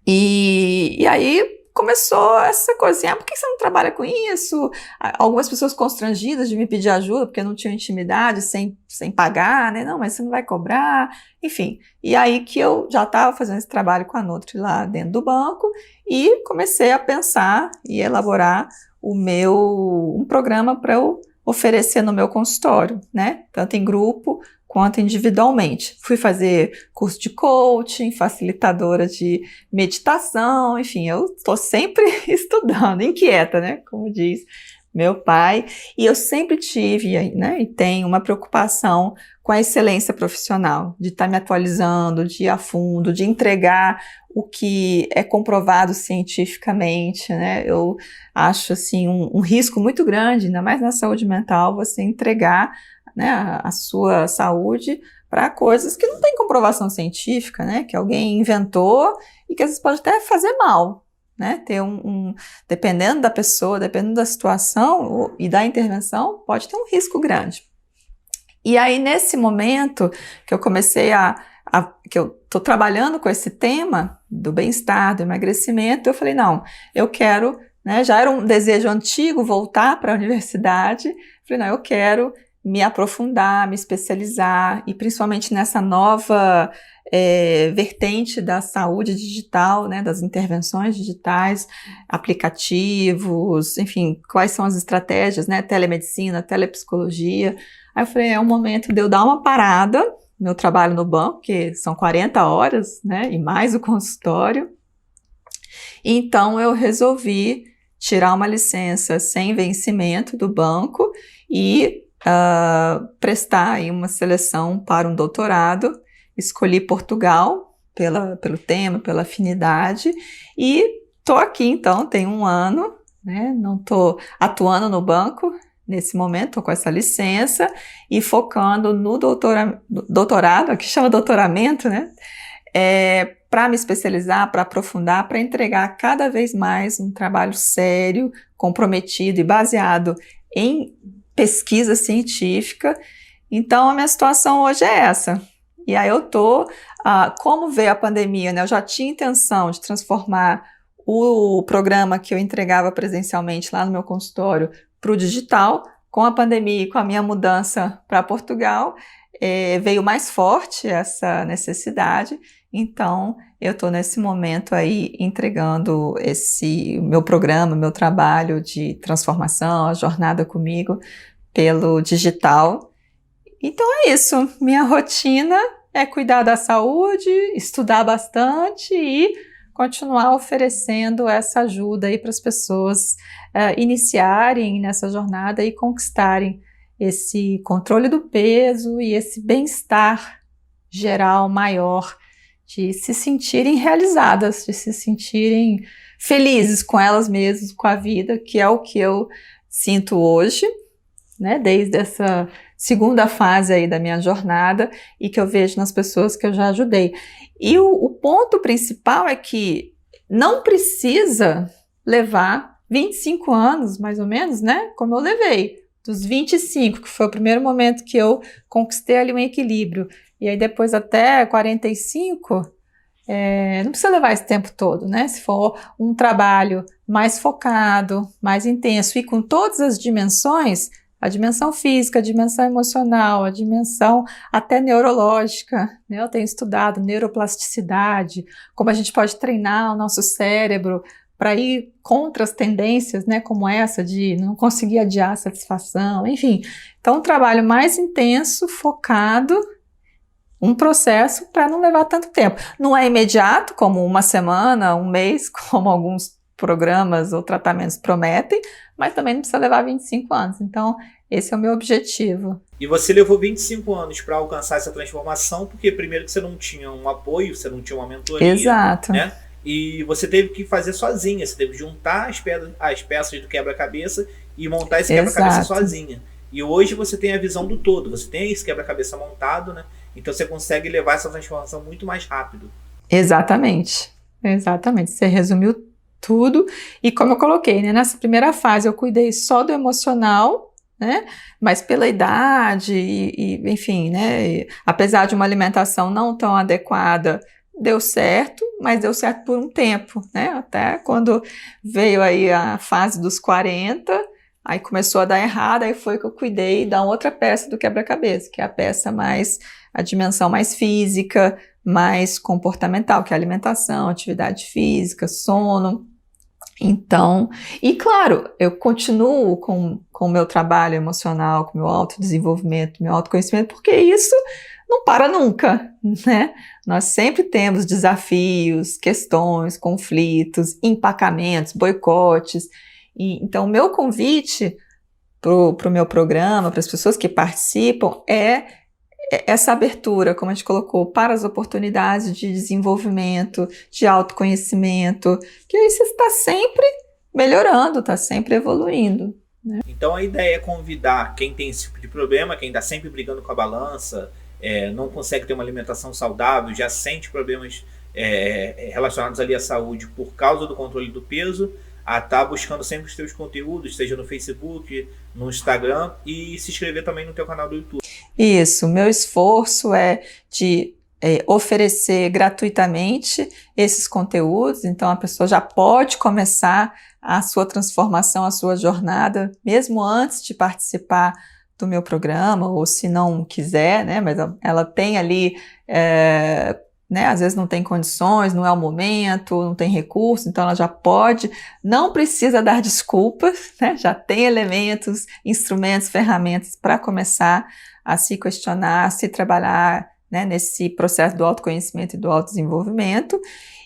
e aí começou essa coisa assim, por que você não trabalha com isso? Algumas pessoas constrangidas de me pedir ajuda, porque não tinham intimidade, sem pagar, né? Não, mas você não vai cobrar, enfim. E aí que eu já estava fazendo esse trabalho com a Nutri lá dentro do banco e comecei a pensar e elaborar um programa para eu oferecer no meu consultório, né? Tanto em grupo quanto individualmente. Fui fazer curso de coaching, facilitadora de meditação, enfim, eu estou sempre estudando, inquieta, né? Como diz meu pai. E eu sempre tive, né, e tenho uma preocupação com a excelência profissional, de estar me atualizando, de ir a fundo, de entregar o que é comprovado cientificamente, né? Eu acho, assim, um risco muito grande, ainda mais na saúde mental, você entregar, né, a sua saúde para coisas que não tem comprovação científica, né? Que alguém inventou e que às vezes pode até fazer mal, né? Ter dependendo da pessoa, dependendo da situação e da intervenção, pode ter um risco grande. E aí, nesse momento que eu comecei que eu estou trabalhando com esse tema do bem-estar, do emagrecimento, eu falei, não, eu quero, né, já era um desejo antigo voltar para a universidade, falei, não, eu quero me aprofundar, me especializar, e principalmente nessa nova vertente da saúde digital, né, das intervenções digitais, aplicativos, enfim, quais são as estratégias, né, telemedicina, telepsicologia. Aí eu falei, é um momento de eu dar uma parada, meu trabalho no banco, que são 40 horas, né, e mais o consultório. Então, eu resolvi tirar uma licença sem vencimento do banco e prestar aí uma seleção para um doutorado. Escolhi Portugal pelo tema, pela afinidade, e estou aqui, então, tem um ano, né, não estou atuando no banco, nesse momento, estou com essa licença e focando no doutorado, aqui chama doutoramento, né? Para me especializar, para aprofundar, para entregar cada vez mais um trabalho sério, comprometido e baseado em pesquisa científica. Então, a minha situação hoje é essa. E aí eu como veio a pandemia, né? Eu já tinha intenção de transformar o programa que eu entregava presencialmente lá no meu consultório para o digital. Com a pandemia e com a minha mudança para Portugal, veio mais forte essa necessidade. Então, eu estou nesse momento aí entregando esse meu programa, meu trabalho de transformação, a jornada comigo pelo digital. Então é isso, minha rotina é cuidar da saúde, estudar bastante e continuar oferecendo essa ajuda aí para as pessoas iniciarem nessa jornada e conquistarem esse controle do peso e esse bem-estar geral maior, de se sentirem realizadas, de se sentirem felizes com elas mesmas, com a vida, que é o que eu sinto hoje, né, desde essa segunda fase aí da minha jornada e que eu vejo nas pessoas que eu já ajudei. E o ponto principal é que não precisa levar 25 anos, mais ou menos, né, como eu levei, dos 25, que foi o primeiro momento que eu conquistei ali um equilíbrio, e aí depois até 45, não precisa levar esse tempo todo, né, se for um trabalho mais focado, mais intenso e com todas as dimensões, a dimensão física, a dimensão emocional, a dimensão até neurológica, né? Eu tenho estudado neuroplasticidade, como a gente pode treinar o nosso cérebro para ir contra as tendências, né, como essa de não conseguir adiar a satisfação, enfim. Então, um trabalho mais intenso, focado, um processo para não levar tanto tempo. Não é imediato, como uma semana, um mês, como alguns programas ou tratamentos prometem, mas também não precisa levar 25 anos. Então, esse é o meu objetivo. E você levou 25 anos para alcançar essa transformação, porque primeiro que você não tinha um apoio, você não tinha uma mentoria. Exato. Né? E você teve que fazer sozinha, você teve que juntar as peças do quebra-cabeça e montar esse quebra-cabeça sozinha. E hoje você tem a visão do todo, você tem esse quebra-cabeça montado, né? Então você consegue levar essa transformação muito mais rápido. Exatamente. Exatamente. Você resumiu tudo. E como eu coloquei, né, nessa primeira fase eu cuidei só do emocional, né, mas pela idade e enfim, né, apesar de uma alimentação não tão adequada, deu certo, mas deu certo por um tempo, né? Até quando veio aí a fase dos 40, aí começou a dar errado, aí foi que eu cuidei da outra peça do quebra-cabeça, que é a peça a dimensão mais física, mais comportamental, que é alimentação, atividade física, sono. Então, e claro, eu continuo com o meu trabalho emocional, com o meu autodesenvolvimento, meu autoconhecimento, porque isso não para nunca, né? Nós sempre temos desafios, questões, conflitos, empacamentos, boicotes. Então, o meu convite para o meu programa, para as pessoas que participam, é essa abertura, como a gente colocou, para as oportunidades de desenvolvimento, de autoconhecimento, que aí você está sempre melhorando, está sempre evoluindo, né? Então a ideia é convidar quem tem esse tipo de problema, quem está sempre brigando com a balança, não consegue ter uma alimentação saudável, já sente problemas relacionados ali à saúde por causa do controle do peso, a estar buscando sempre os teus conteúdos, seja no Facebook, no Instagram, e se inscrever também no teu canal do YouTube. Isso, meu esforço é de oferecer gratuitamente esses conteúdos, então a pessoa já pode começar a sua transformação, a sua jornada, mesmo antes de participar do meu programa, ou se não quiser, né, mas ela tem ali, né, às vezes não tem condições, não é o momento, não tem recurso, então ela já pode, não precisa dar desculpas, né, já tem elementos, instrumentos, ferramentas para começar a se questionar, a se trabalhar, né, nesse processo do autoconhecimento e do autodesenvolvimento.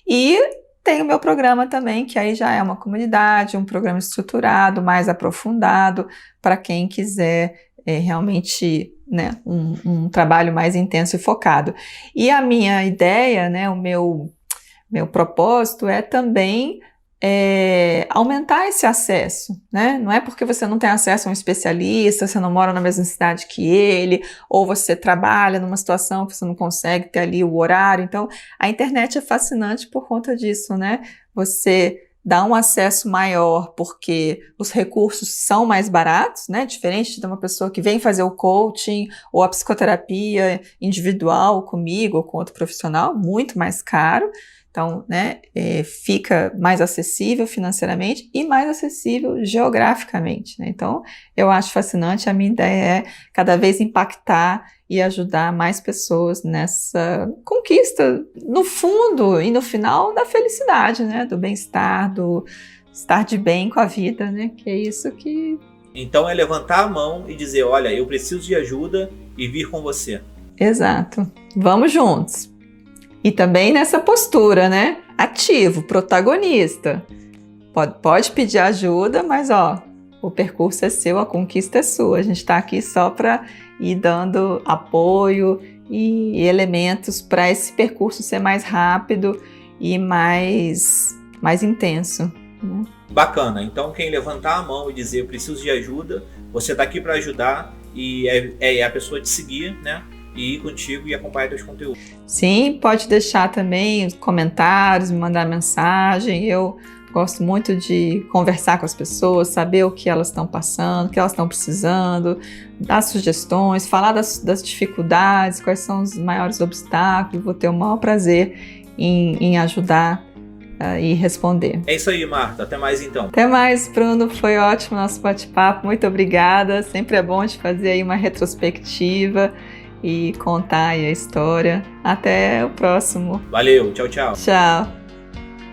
E tem o meu programa também, que aí já é uma comunidade, um programa estruturado, mais aprofundado, para quem quiser realmente, né, um trabalho mais intenso e focado. E a minha ideia, né, o meu propósito é também aumentar esse acesso, né? Não é porque você não tem acesso a um especialista, você não mora na mesma cidade que ele, ou você trabalha numa situação que você não consegue ter ali o horário. Então, a internet é fascinante por conta disso, né? Você dá um acesso maior porque os recursos são mais baratos, né? Diferente de uma pessoa que vem fazer o coaching ou a psicoterapia individual comigo ou com outro profissional, muito mais caro. Então, né, fica mais acessível financeiramente e mais acessível geograficamente, né? Então, eu acho fascinante, a minha ideia é cada vez impactar e ajudar mais pessoas nessa conquista, no fundo e no final, da felicidade, né? Do bem-estar, do estar de bem com a vida, né? Que é isso que... Então é levantar a mão e dizer, olha, eu preciso de ajuda e vir com você. Exato. Vamos juntos. E também nessa postura, né? Ativo, protagonista. Pode pedir ajuda, mas o percurso é seu, a conquista é sua. A gente está aqui só para ir dando apoio e elementos para esse percurso ser mais rápido e mais intenso, né? Bacana. Então quem levantar a mão e dizer eu preciso de ajuda, você está aqui para ajudar e é a pessoa te seguir, né? E ir contigo e acompanhar teus conteúdos. Sim, pode deixar também comentários, me mandar mensagem. Eu gosto muito de conversar com as pessoas, saber o que elas estão passando, o que elas estão precisando, dar sugestões, falar das dificuldades, quais são os maiores obstáculos. Vou ter o maior prazer em ajudar e responder. É isso aí, Marta. Até mais então. Até mais, Bruno. Foi ótimo o nosso bate-papo. Muito obrigada. Sempre é bom de fazer aí uma retrospectiva e contar aí a história. Até o próximo. Valeu, tchau, tchau. Tchau.